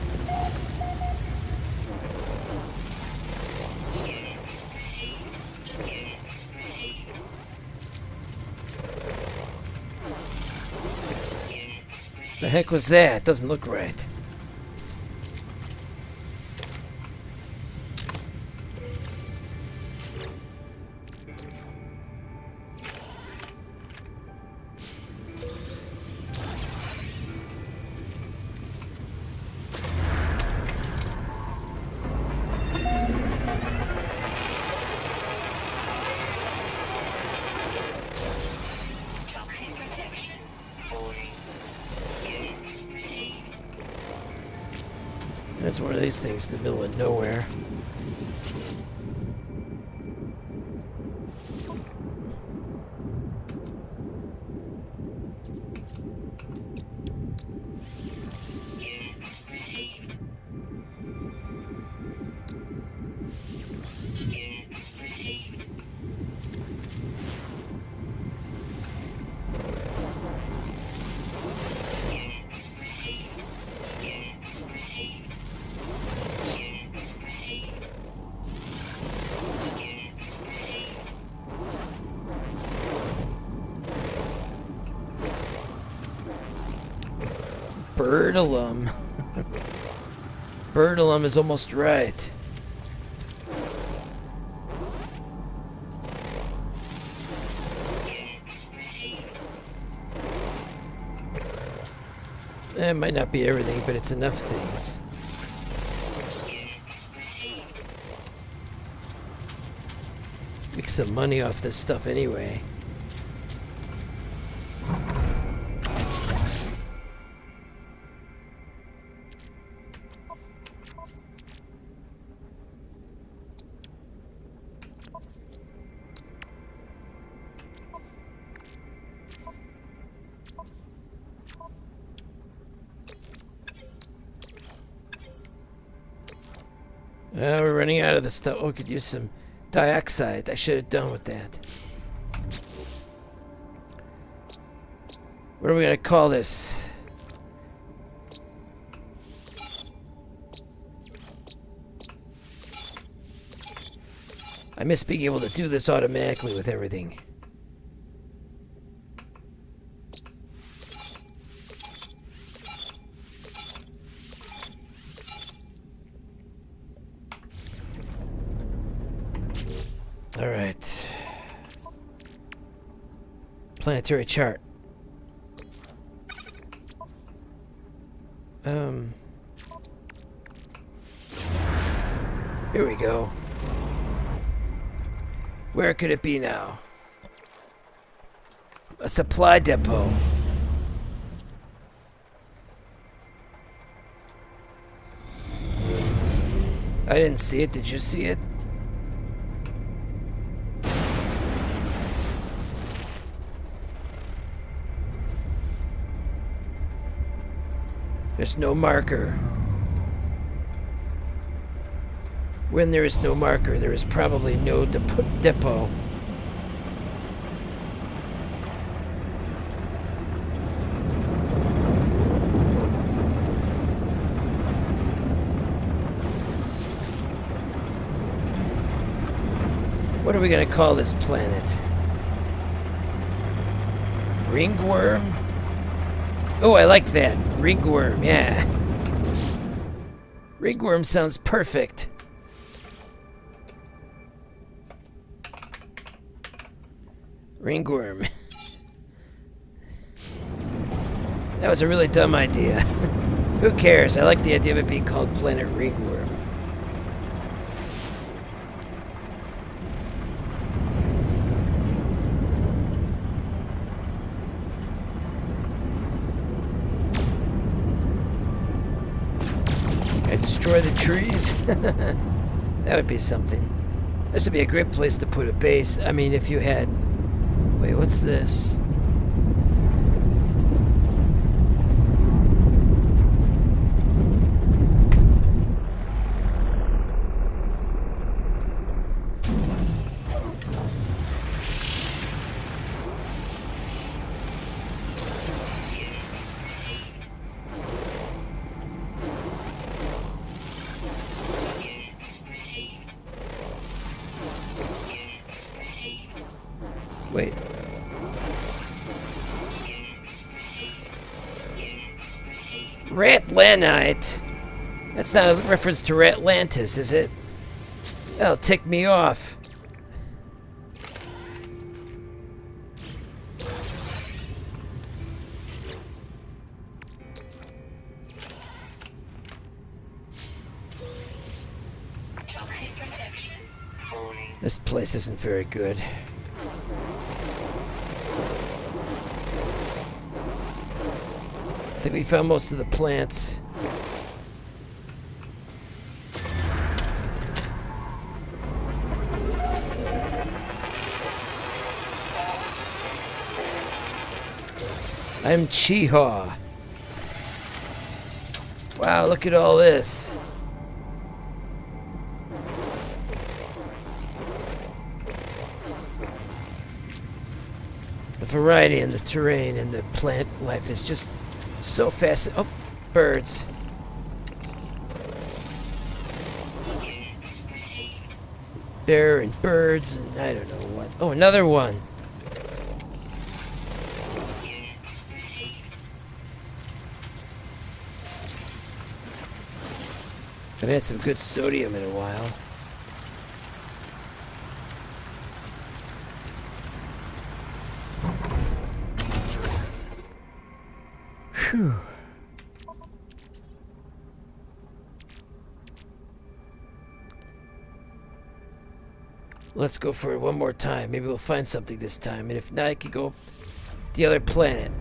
The heck was that? Doesn't look right. That's one of these things in the middle of nowhere. Birdalum. Birdalum is almost right. It might not be everything, but it's enough things. Make some money off this stuff anyway. We're running out of the stuff. Oh, we could use some dioxide. I should have done with that. What are we going to call this? I miss being able to do this automatically with everything. All right. Planetary chart. Here we go. Where could it be now? A supply depot. I didn't see it. Did you see it? There's no marker. When there is no marker, there is probably no depot. What are we gonna call this planet? Ringworm? Oh, I like that. Ringworm, yeah. Ringworm sounds perfect. Ringworm. That was a really dumb idea. Who cares? I like the idea of it being called Planet Ringworm. Destroy the trees? That would be something. This would be a great place to put a base. I mean, if you had... Wait, what's this? Wait. Ratlanite? That's not a reference to Ratlantis, is it? That'll tick me off. Toxic protection falling. This place isn't very good. I think we found most of the plants. I'm Chiha. Wow, look at all this. The variety in the terrain and the plant life is just so fast. Oh, birds. Bear and birds and I don't know what. Oh, another one. I've had some good sodium in a while. Whew. Let's go for it one more time. Maybe we'll find something this time. And if not, I could go the other planet.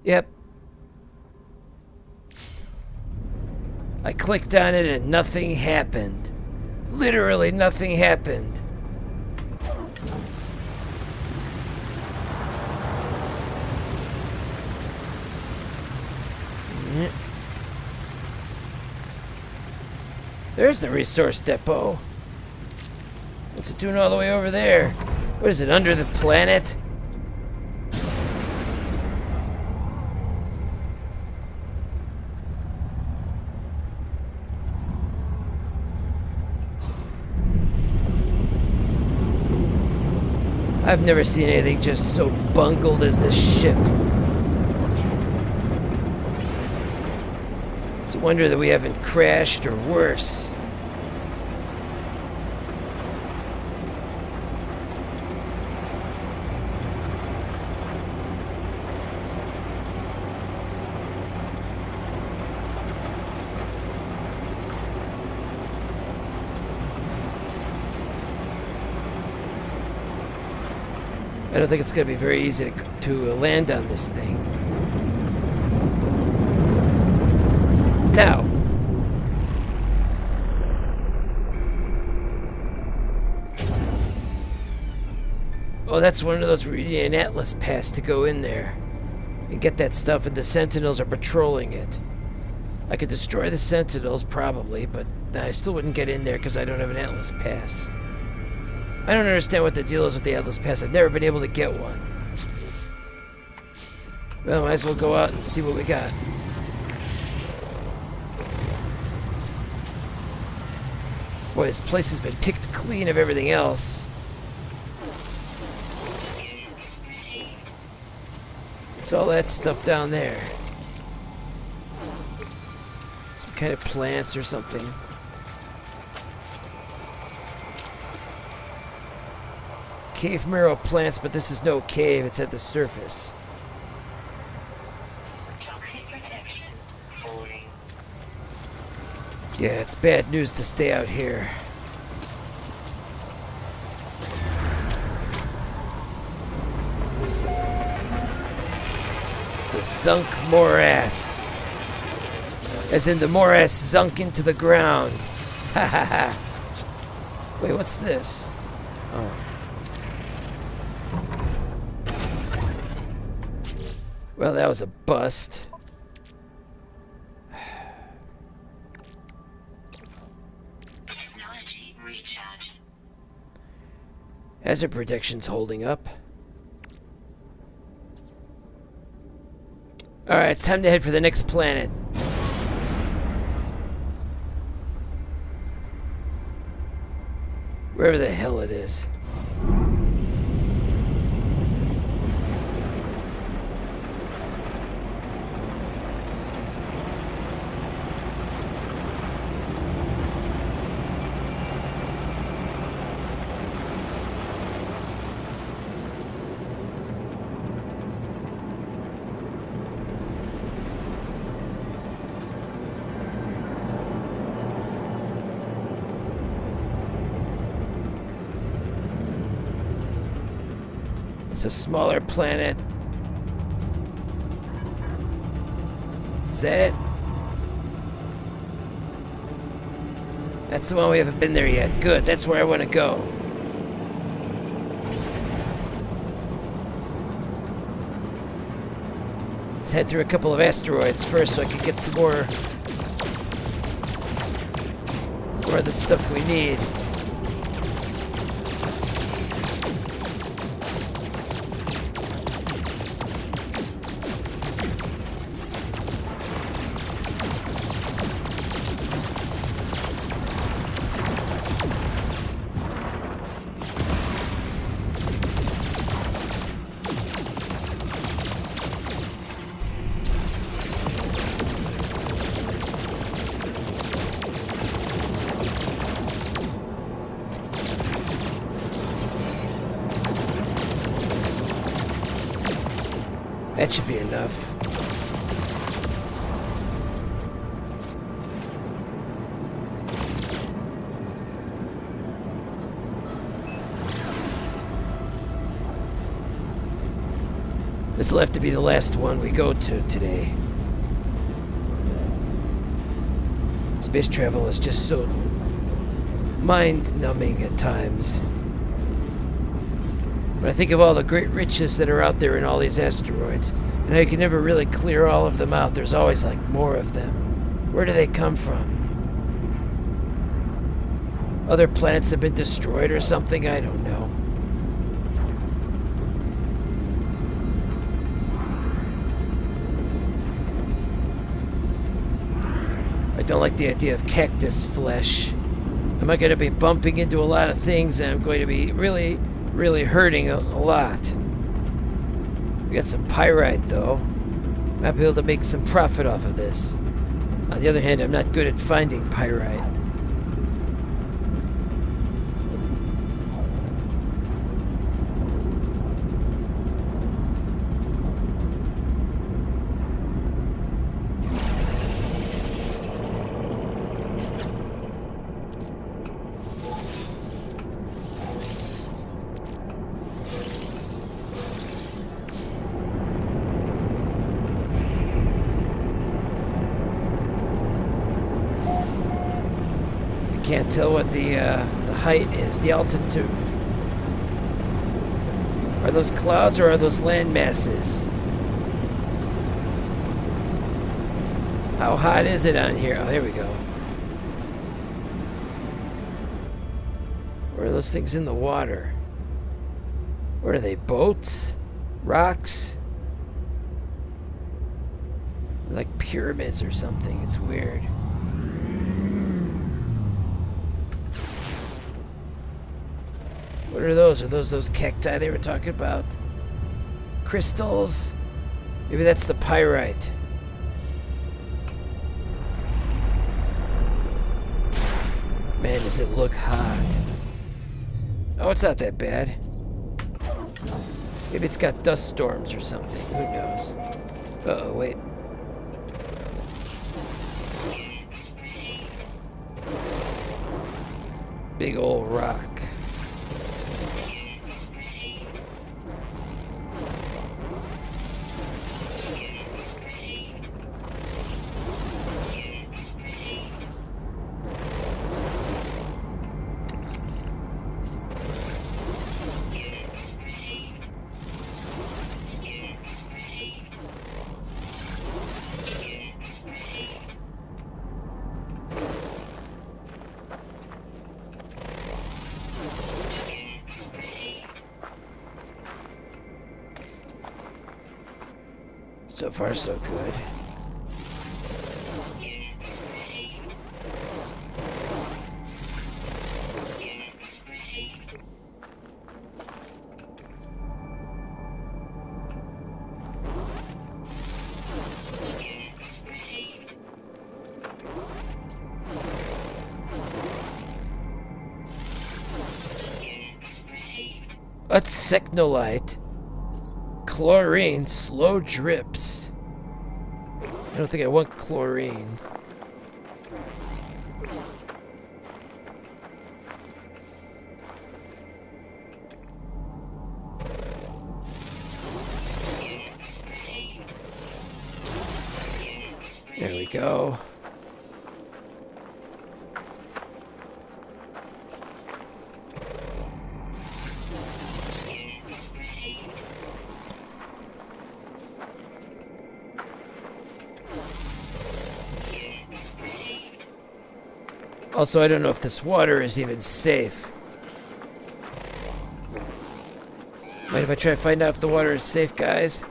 Yep. I clicked on it and nothing happened. Literally nothing happened. There's the resource depot. What's it doing all the way over there? What is it, under the planet? I've never seen anything just so bungled as this ship. It's Wonder that we haven't crashed or worse. I don't think it's going to be very easy to land on this thing. Now. Oh, that's one of those where you need an Atlas pass to go in there and get that stuff, and the Sentinels are patrolling it. I could destroy the Sentinels, probably, but I still wouldn't get in there because I don't have an Atlas pass. I don't understand what the deal is with the Atlas pass. I've never been able to get one. Well, might as well go out and see what we got. Boy, this place has been picked clean of everything else. What's all that stuff down there? Some kind of plants or something. Cave marrow plants, but this is no cave, it's at the surface. Toxic protection falling. Yeah, it's bad news to stay out here. The sunk morass. As in the morass sunk into the ground. Ha ha ha. Wait, what's this? Oh. Well, that was a bust. Technology recharge. Hazard protection's holding up. Alright, time to head for the next planet. Wherever the hell it is. It's a smaller planet. Is that it? That's the one we haven't been there yet. Good, that's where I want to go. Let's head through a couple of asteroids first so I can get some more of the stuff we need. That should be enough. This will have to be the last one we go to today. Space travel is just so mind-numbing at times. But I think of all the great riches that are out there in all these asteroids, and how you can never really clear all of them out. There's always like more of them. Where do they come from? Other planets have been destroyed or something? I don't know. I don't like the idea of cactus flesh. Am I going to be bumping into a lot of things, and I'm going to be really hurting a lot. We got some pyrite though. Might be able to make some profit off of this. On the other hand, I'm not good at finding pyrite. Can't tell what the height is, the altitude. Are those clouds or are those land masses? How hot is it on here? Oh, here we go. Where are those things in the water? What are they, boats? Rocks? Like pyramids or something, it's weird. What are those? Are those cacti they were talking about? Crystals? Maybe that's the pyrite. Man, does it look hot. Oh, it's not that bad. Maybe it's got dust storms or something. Who knows? Uh-oh, wait. Big old rock. So far, so good. A Technolite. Chlorine slow drips. I don't think I want chlorine. There we go. Also, I don't know if this water is even safe. Mind if I try to find out if the water is safe, guys?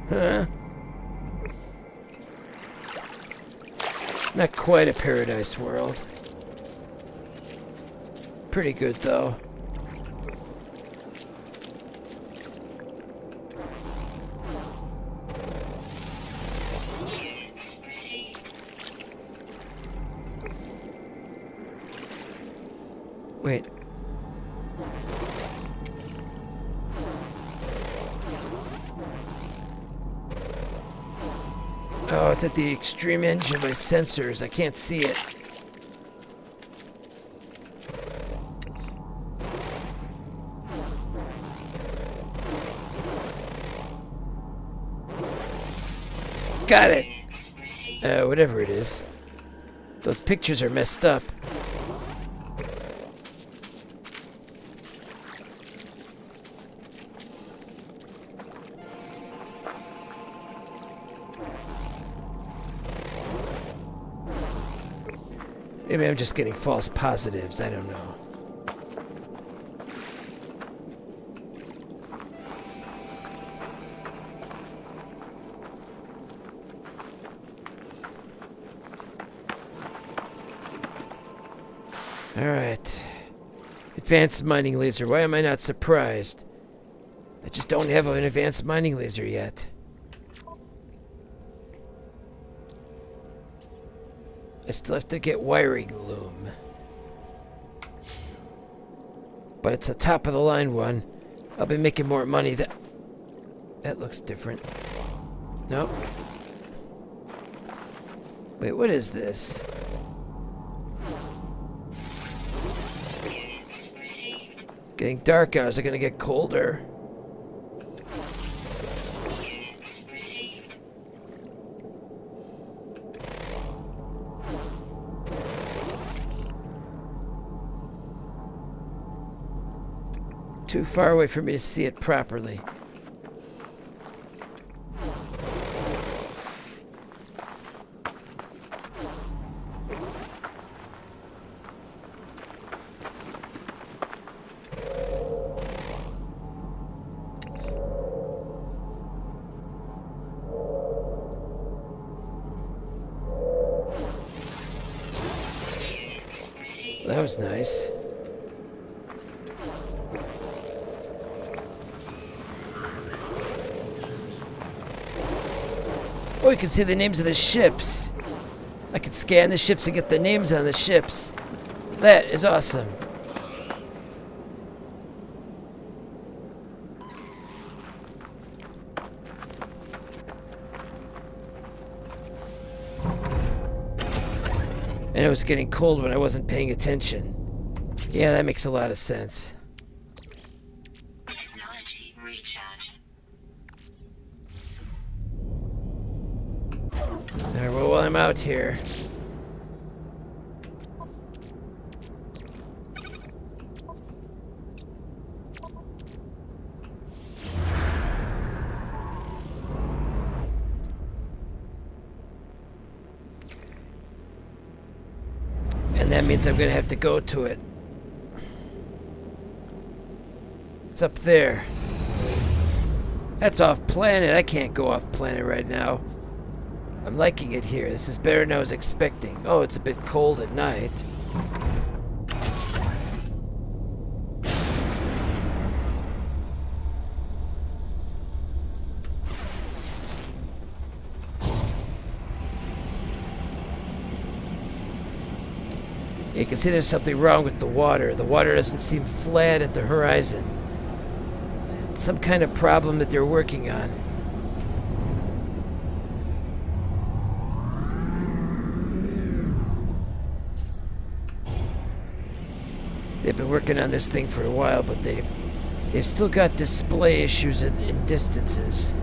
Huh? Not quite a paradise world. Pretty good, though. Wait. Oh, it's at the extreme edge of my sensors. I can't see it. Got it. Whatever it is. Those pictures are messed up. Maybe I'm just getting false positives. I don't know. Alright. Advanced mining laser. Why am I not surprised? I just don't have an advanced mining laser yet. I still have to get wiring loom. But it's a top of the line one. I'll be making more money. That looks different. Nope. Wait, what is this? Getting dark out. Is it gonna get colder? Too far away for me to see it properly. That was nice. Oh, you can see the names of the ships. I can scan the ships and get the names on the ships. That is awesome. And it was getting cold when I wasn't paying attention. Yeah, that makes a lot of sense. Technology recharge. Alright, well, while I'm out here. And that means I'm gonna have to go to it. It's up there. That's off planet. I can't go off planet right now. I'm liking it here. This is better than I was expecting. Oh, it's a bit cold at night. You can see there's something wrong with the water. The water doesn't seem flat at the horizon. It's some kind of problem that they're working on. They've been working on this thing for a while, but they've still got display issues in distances.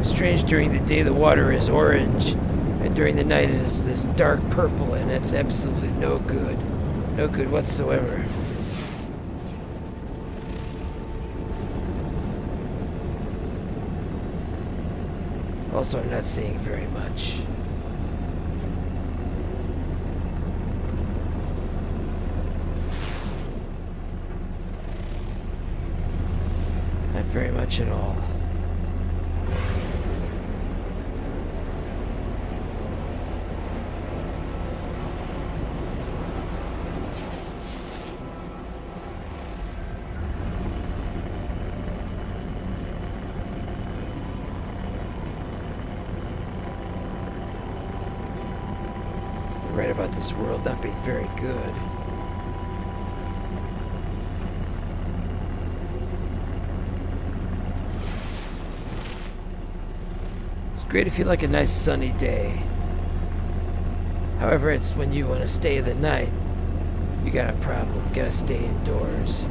Strange, during the day the water is orange, and during the night it is this dark purple, and it's absolutely no good. No good whatsoever. Also, I'm not seeing very much. Not very much at all. Right about this world not being very good. It's great if you like a nice sunny day. However, it's when you want to stay the night, you got a problem. You gotta stay indoors.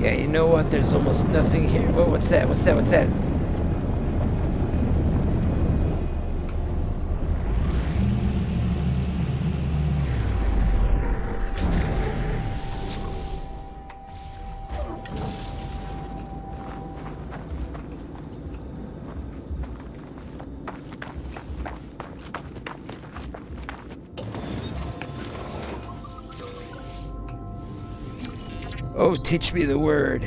Yeah, you know what? There's almost nothing here. Whoa, what's that? What's that? What's that? Oh, teach me the word.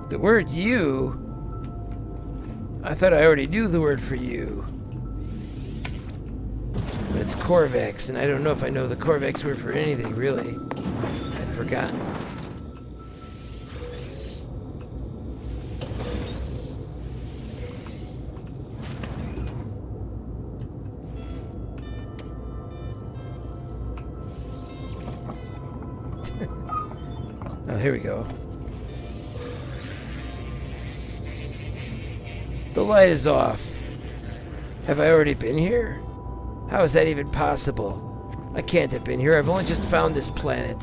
The word you? I thought I already knew the word for you. But it's Corvex, and I don't know if I know the Corvex word for anything, really. I've forgotten. Oh, here we go. The light is off. Have I already been here? How is that even possible? I can't have been here. I've only just found this planet.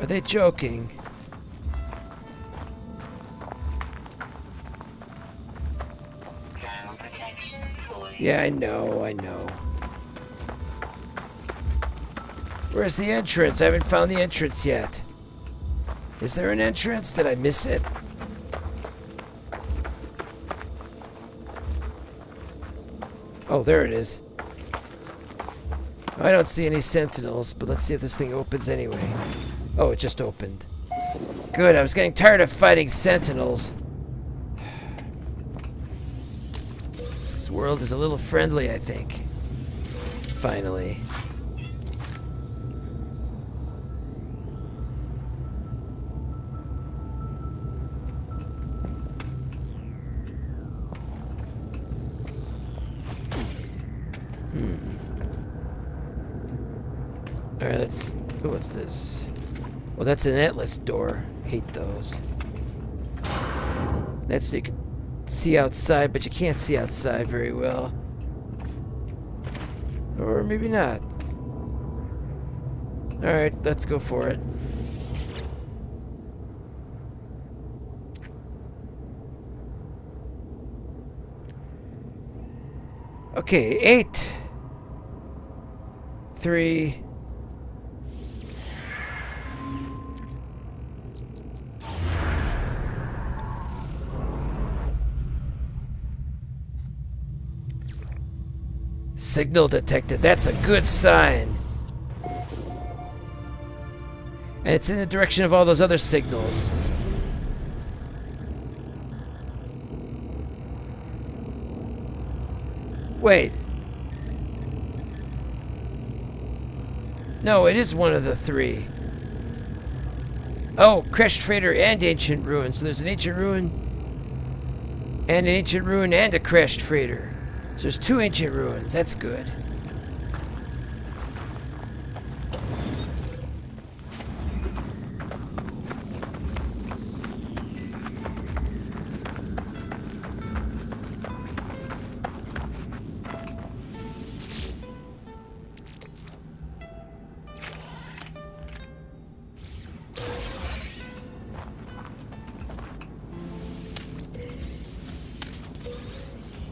Are they joking? Thermal protection falling. Yeah, I know. Where's the entrance? I haven't found the entrance yet. Is there an entrance? Did I miss it? Oh, there it is. I don't see any sentinels, but let's see if this thing opens anyway. Oh, it just opened. Good, I was getting tired of fighting sentinels. This world is a little friendly, I think. Finally. Alright, let's... Oh, what's this? Well, that's an Atlas door. Hate those. That's so you can see outside, but you can't see outside very well. Or maybe not. Alright, let's go for it. Okay, 8, 3, signal detected. That's a good sign. And it's in the direction of all those other signals. Wait. No, it is one of the three. Oh, crashed freighter and ancient ruin. So there's an ancient ruin and an ancient ruin and a crashed freighter. So there's 2 ancient ruins. That's good.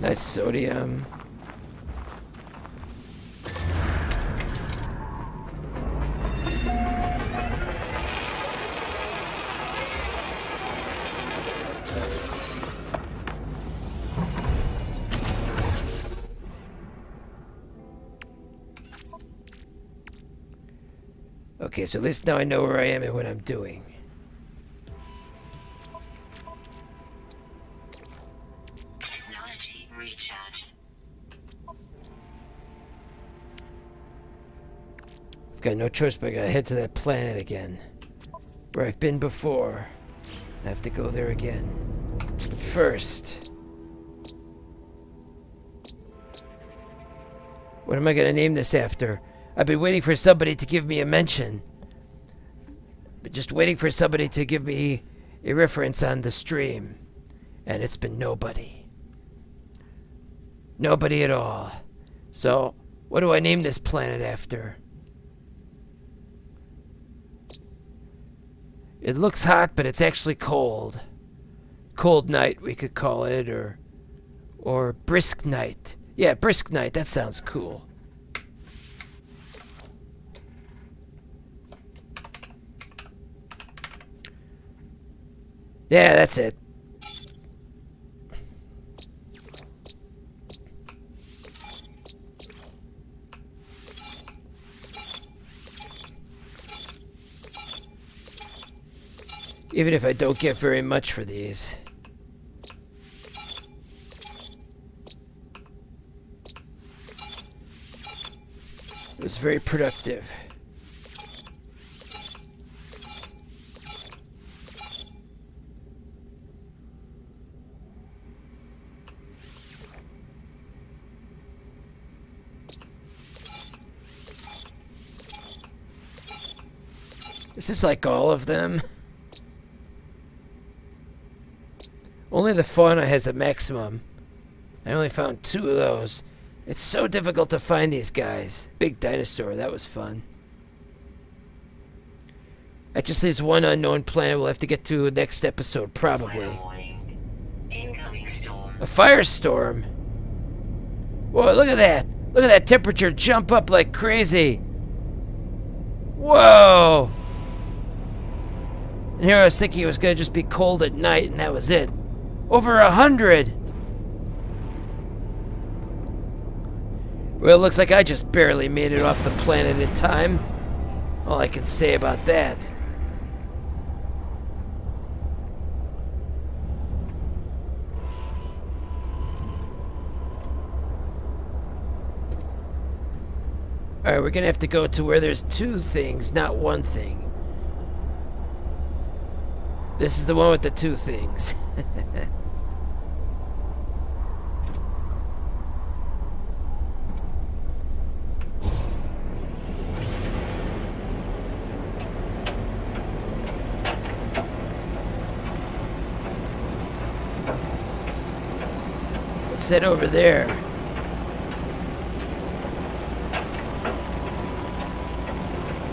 Nice sodium. Okay, so at least now I know where I am and what I'm doing. Technology recharge. I've got no choice, but I gotta head to that planet again. Where I've been before. I have to go there again. But first... What am I going to name this after? I've been waiting for somebody to give me a mention. But just waiting for somebody to give me a reference on the stream. And it's been nobody. Nobody at all. So, what do I name this planet after? It looks hot, but it's actually cold. Cold night, we could call it, or brisk night. Yeah, brisk night, that sounds cool. Yeah, that's it. Even if I don't get very much for these. It was very productive. Is this like all of them? Only the fauna has a maximum. I only found 2 of those. It's so difficult to find these guys. Big dinosaur, that was fun. That just leaves one unknown planet we'll have to get to next episode, probably. Warning. Incoming storm. A firestorm? Whoa, look at that! Look at that temperature jump up like crazy! Whoa! And here I was thinking it was gonna just be cold at night, and that was it. Over 100! Well, it looks like I just barely made it off the planet in time. All I can say about that. Alright, we're gonna have to go to where there's 2 things, not 1 thing. This is the one with the 2 things. What's that over there?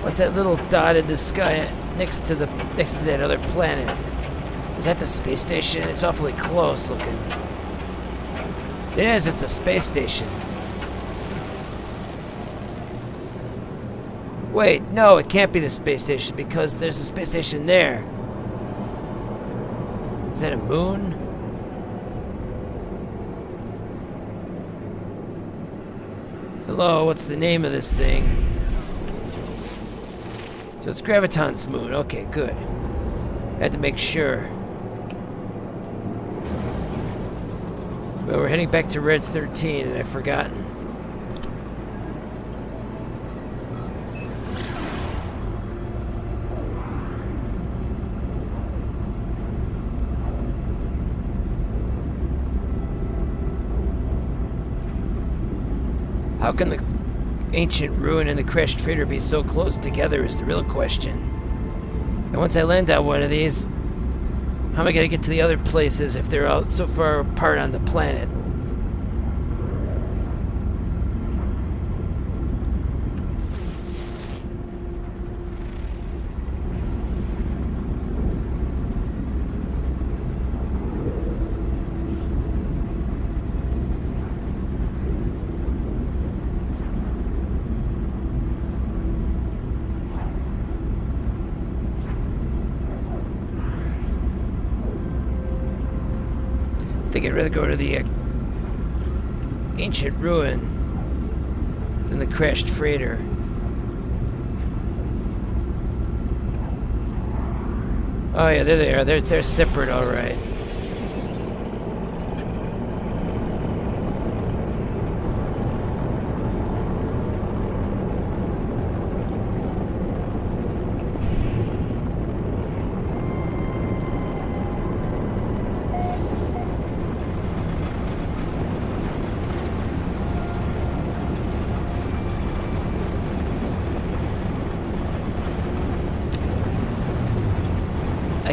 What's that little dot in the sky next to that other planet? Is that the space station? It's awfully close looking. It is, it's a space station. Wait, no, it can't be the space station because there's a space station there. Is that a moon? Hello, what's the name of this thing? So it's Graviton's moon. Okay, good. Had to make sure. Well, we're heading back to Red 13, and I've forgotten. How can the ancient ruin and the crashed freighter be so close together is the real question. And once I land on one of these, how am I going to get to the other places if they're all so far apart on the planet? I think I'd rather go to the ancient ruin than the crashed freighter. Oh yeah, there they are. They're separate, all right.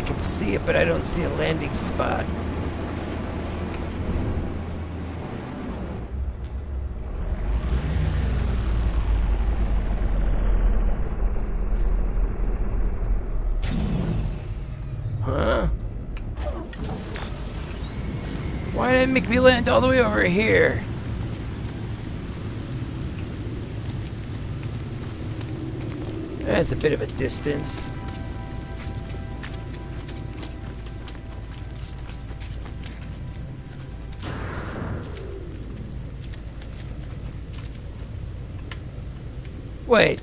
can see it, but I don't see a landing spot. Huh? Why did it make me land all the way over here? That's a bit of a distance. Wait.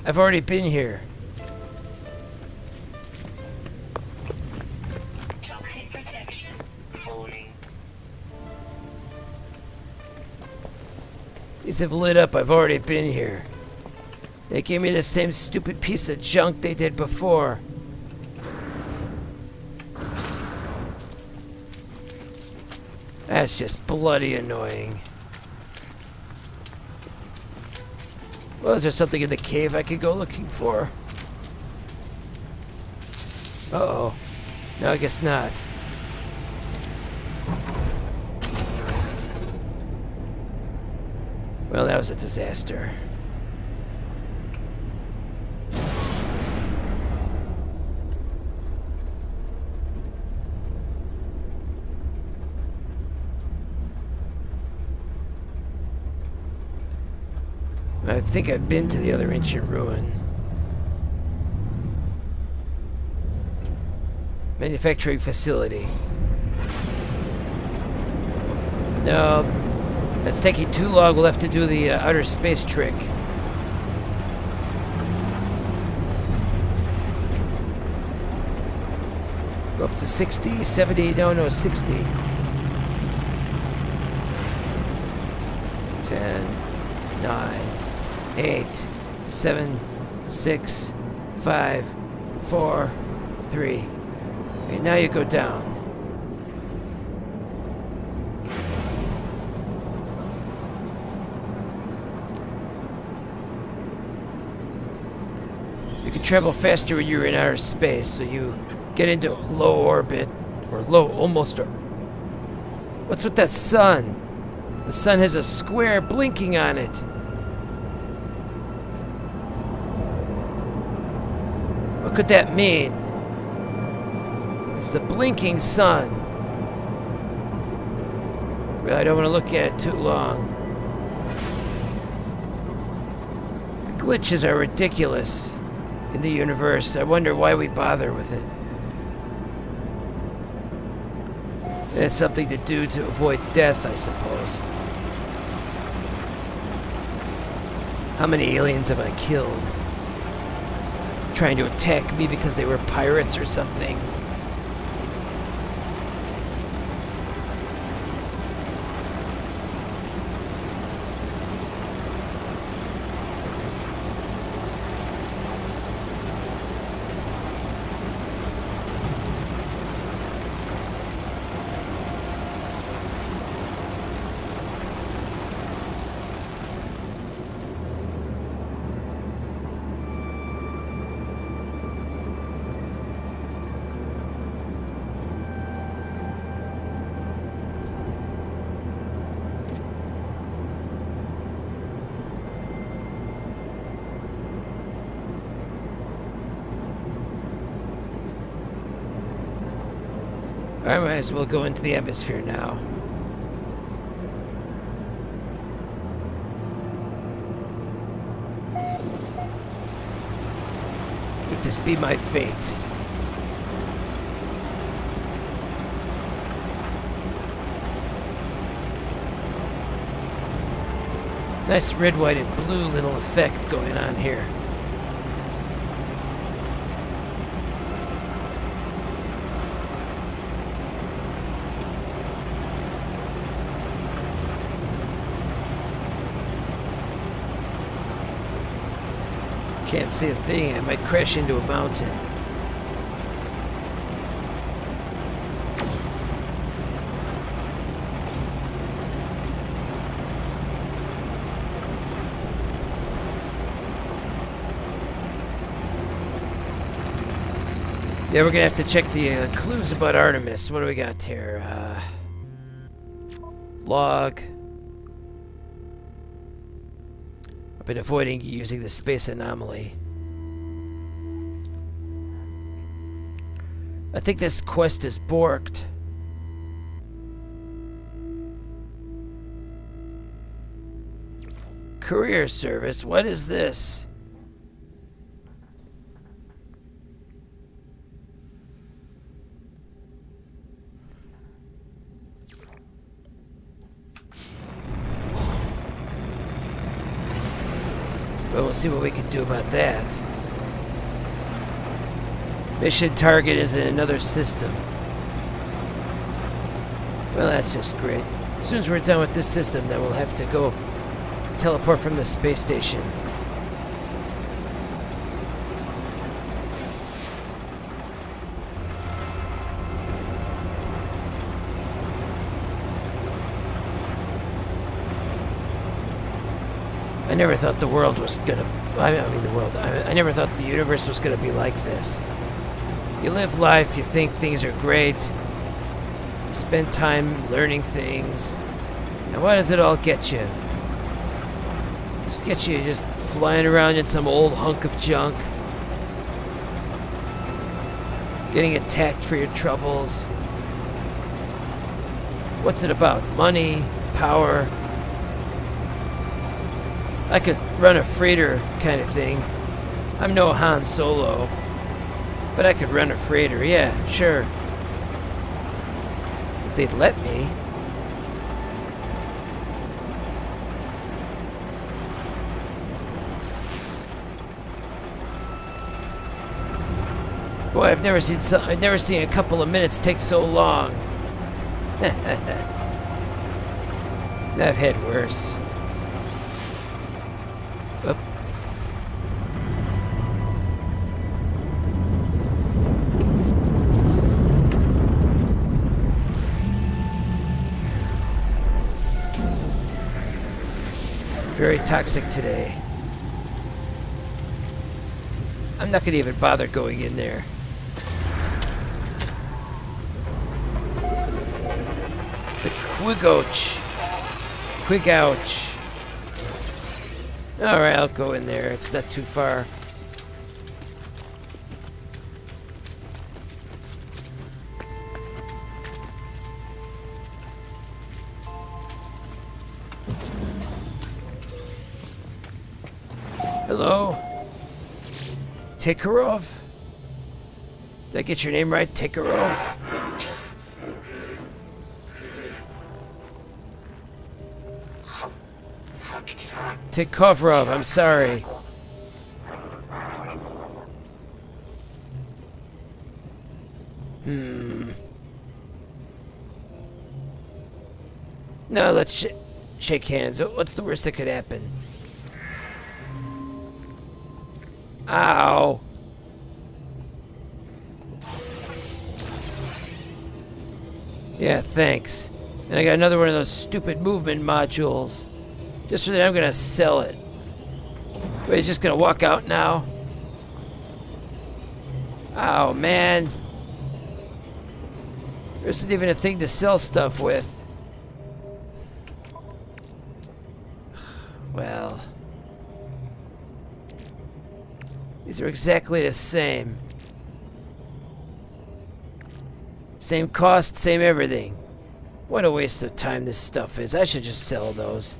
I've already been here. Toxic protection falling. These have lit up. I've already been here. They gave me the same stupid piece of junk they did before. That's just bloody annoying. Well, is there something in the cave I could go looking for? Uh-oh. No, I guess not. Well, that was a disaster. I think I've been to the other ancient ruin. Manufacturing facility. No, that's taking too long. We'll have to do the outer space trick. Go up to 60, 70, no, 60. 10, 9, 8, 7, 6, 5, 4, 3. Okay, now you go down. You can travel faster when you're in outer space, so you get into low orbit, or low almost. What's with that sun? The sun has a square blinking on it. What could that mean? It's the blinking sun. Really, I don't want to look at it too long. The glitches are ridiculous in the universe. I wonder why we bother with it. It's something to do to avoid death, I suppose. How many aliens have I killed? Trying to attack me because they were pirates or something. I might as well go into the atmosphere now. If this be my fate. Nice red, white, and blue little effect going on here. Can't see a thing. I might crash into a mountain. Yeah, we're gonna have to check the clues about Artemis. What do we got here? Log. I've been avoiding using the space anomaly. I think this quest is borked. Courier service? What is this? Well, we'll see what we can do about that. Mission target is in another system. Well, that's just great. As soon as we're done with this system, then we'll have to go teleport from the space station. I never thought the world was gonna... I never thought the universe was gonna be like this. You live life, you think things are great. You spend time learning things. And what does it all get you? Just get you just flying around in some old hunk of junk. Getting attacked for your troubles. What's it about? Money? Power? I could run a freighter kind of thing. I'm no Han Solo. But I could run a freighter, yeah, sure. If they'd let me. Boy, I've never seen a couple of minutes take so long. I've had worse. Oop. Very toxic today. I'm not gonna even bother going in there. The Quigouch. Alright, I'll go in there. It's not too far. Hello? Takarov? Did I get your name right? Takarov? Takovrov, I'm sorry. No, let's shake hands. What's the worst that could happen? Ow. Yeah, thanks. And I got another one of those stupid movement modules. Just so that I'm gonna sell it. Wait, he's just gonna walk out now? Oh, man. There isn't even a thing to sell stuff with. Well. These are exactly the same. Same cost, same everything. What a waste of time this stuff is. I should just sell those.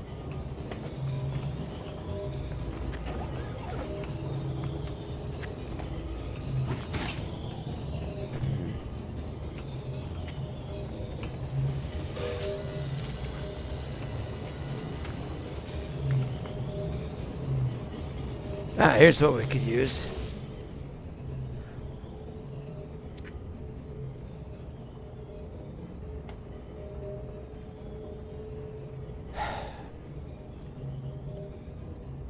Ah, here's what we could use.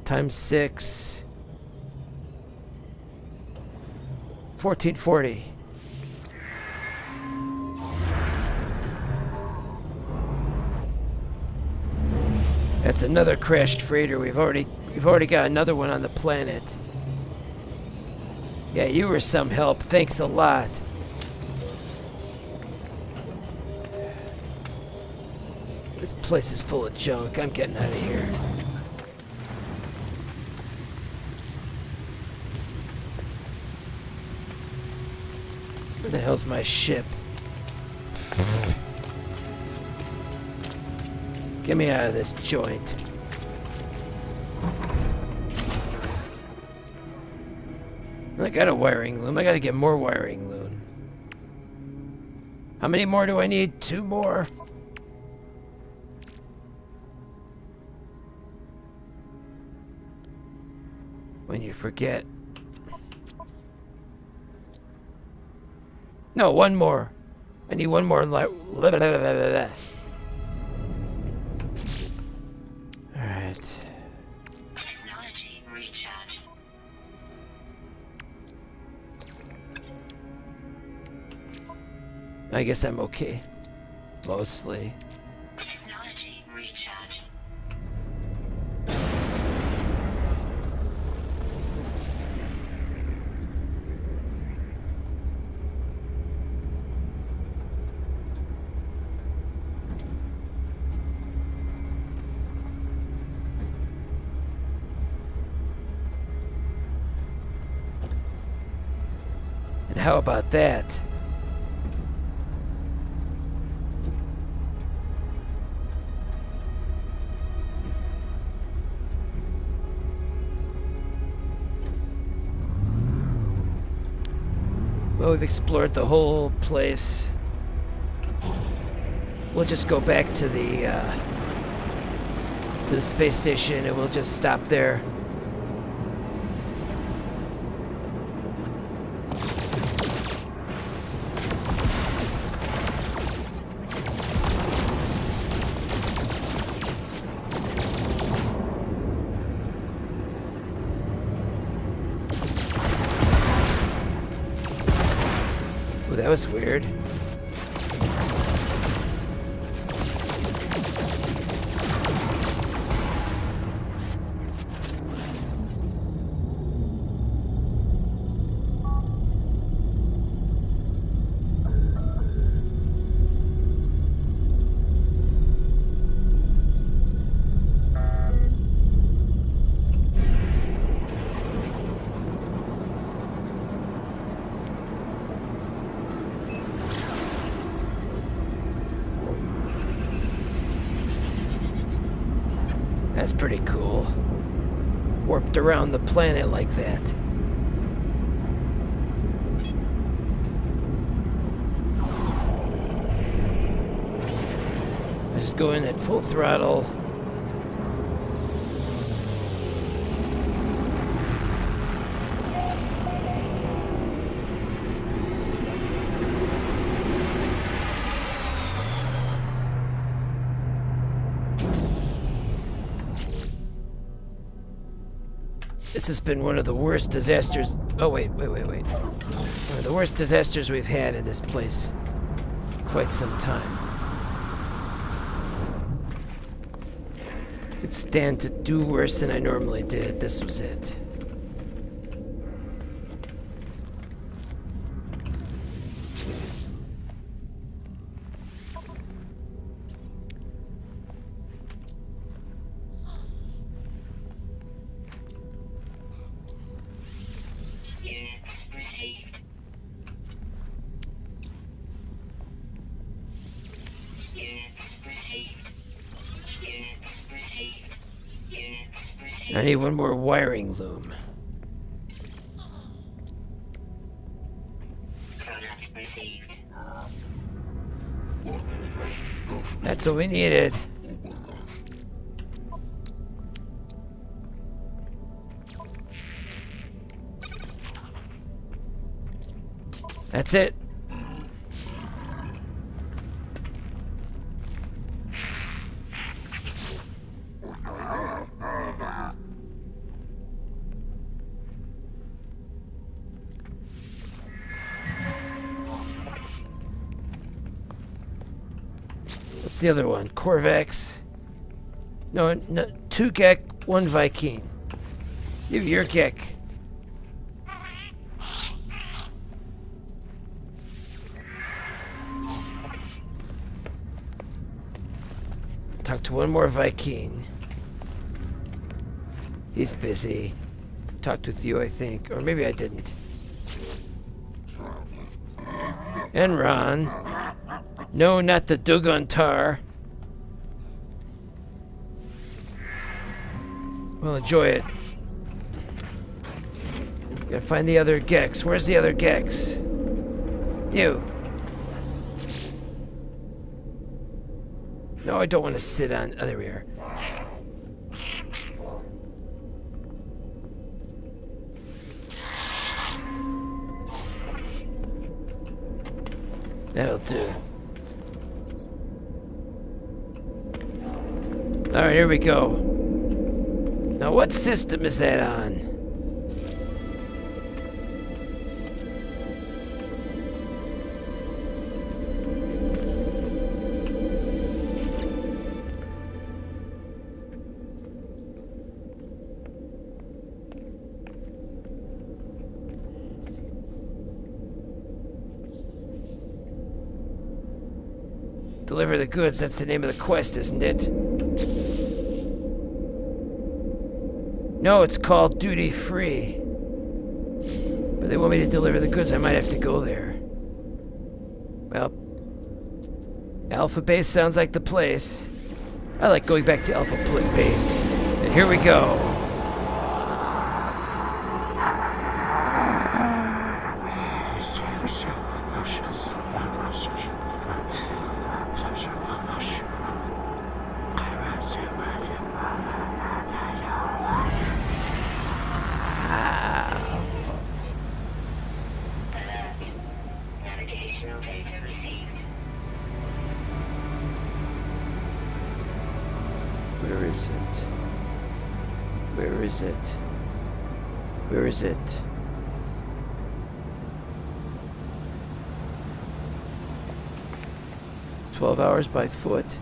Times 6. 1440. That's another crashed freighter. We've already got another one on the planet. Yeah, you were some help. Thanks a lot. This place is full of junk. I'm getting out of here. Where the hell's my ship? Get me out of this joint. I got a wiring loom. I gotta get more wiring loom. How many more do I need? 2 more. When you forget. No, 1 more. I need 1 more. Alright. Technology recharge. I guess I'm okay. Mostly. Technology recharge. And how about that? Well, we've explored the whole place. We'll just go back to the space station and we'll just stop there. Ooh, that was weird. That's pretty cool. Warped around the planet like that. I just go in at full throttle. This has been one of the worst disasters. Oh, wait. One of the worst disasters we've had in this place in quite some time. Could stand to do worse than I normally did. This was it. Units received. Units received. Units received. Units received. I need 1 more wiring loom. Product received. That's what we needed. That's it. What's the other one? Corvex. No, 2 Gek, 1 Viking. You're Gek. to one more Viking. He's busy. Talked with you, I think. Or maybe I didn't. And Ron. No, not the Duguntar. Well, enjoy it. Gotta find the other Gex. Where's the other Gex? You. No, I don't want to sit on... Oh, there we are. That'll do. Alright, here we go. Now, what system is that on? Deliver the goods, that's the name of the quest, isn't it? No, it's called Duty Free. But they want me to deliver the goods, I might have to go there. Well, Alpha Base sounds like the place. I like going back to Alpha Base. And here we go. Navigational data received. Where is it? Where is it? Where is it? "12 hours by foot."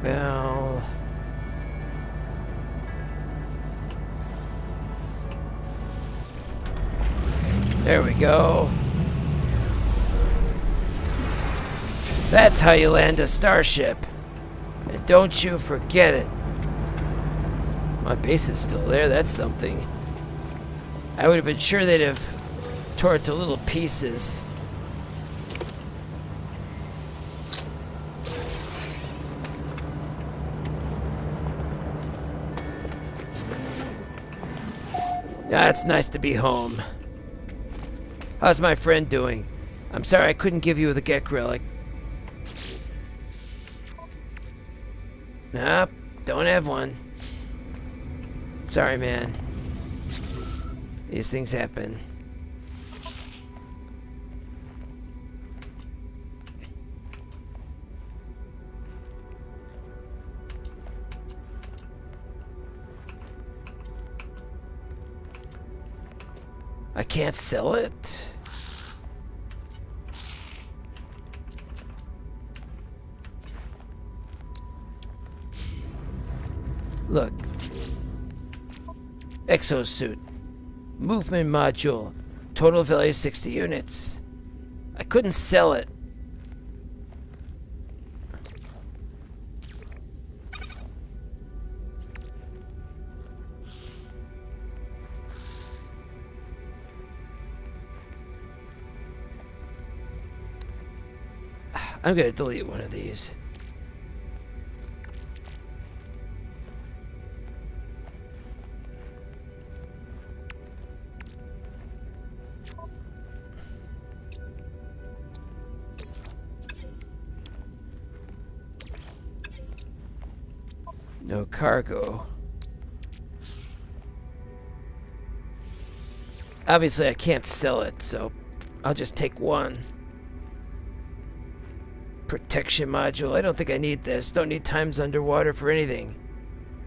Well... There we go. That's how you land a starship. And don't you forget it. My base is still there, that's something. I would have been sure they'd have tore it to little pieces. Yeah, it's nice to be home. How's my friend doing? I'm sorry I couldn't give you the Gek relic. Nope, don't have one. Sorry, man. These things happen. I can't sell it? Look. Exosuit. Movement module. Total value 60 units. I couldn't sell it. I'm gonna delete one of these. No cargo. Obviously, I can't sell it, so I'll just take one. Protection module. I don't think I need this. Don't need times underwater for anything.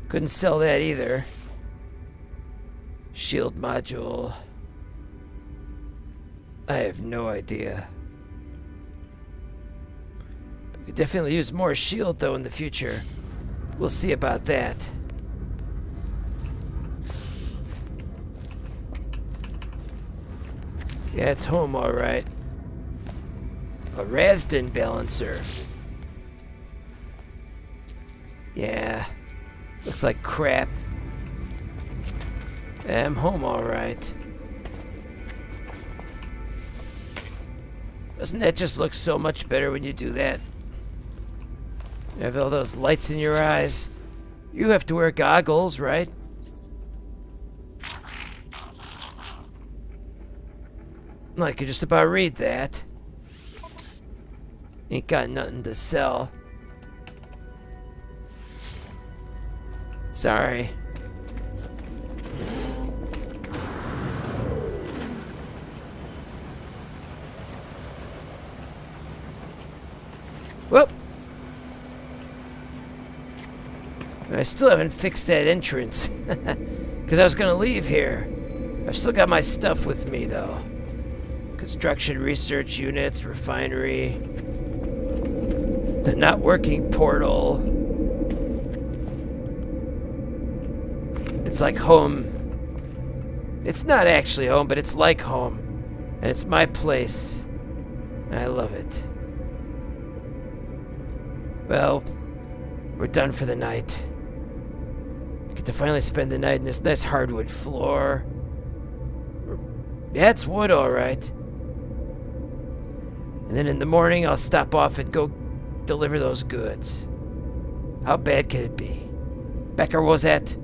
Couldn't sell that either. Shield module. I have no idea. We could definitely use more shield though in the future. We'll see about that. Yeah, it's home, all right. A Rasden balancer. Yeah. Looks like crap. I'm home, all right. Doesn't that just look so much better when you do that? You have all those lights in your eyes. You have to wear goggles, right? I could just about read that. Ain't got nothing to sell. Sorry. Whoop! I still haven't fixed that entrance. Because I was going to leave here. I've still got my stuff with me, though. Construction research units, refinery. The not working portal. It's like home. It's not actually home, but it's like home. And it's my place. And I love it. Well, we're done for the night. Get to finally spend the night in this nice hardwood floor. Yeah, it's wood, all right. And then in the morning, I'll stop off and go deliver those goods. How bad could it be? Becker was out.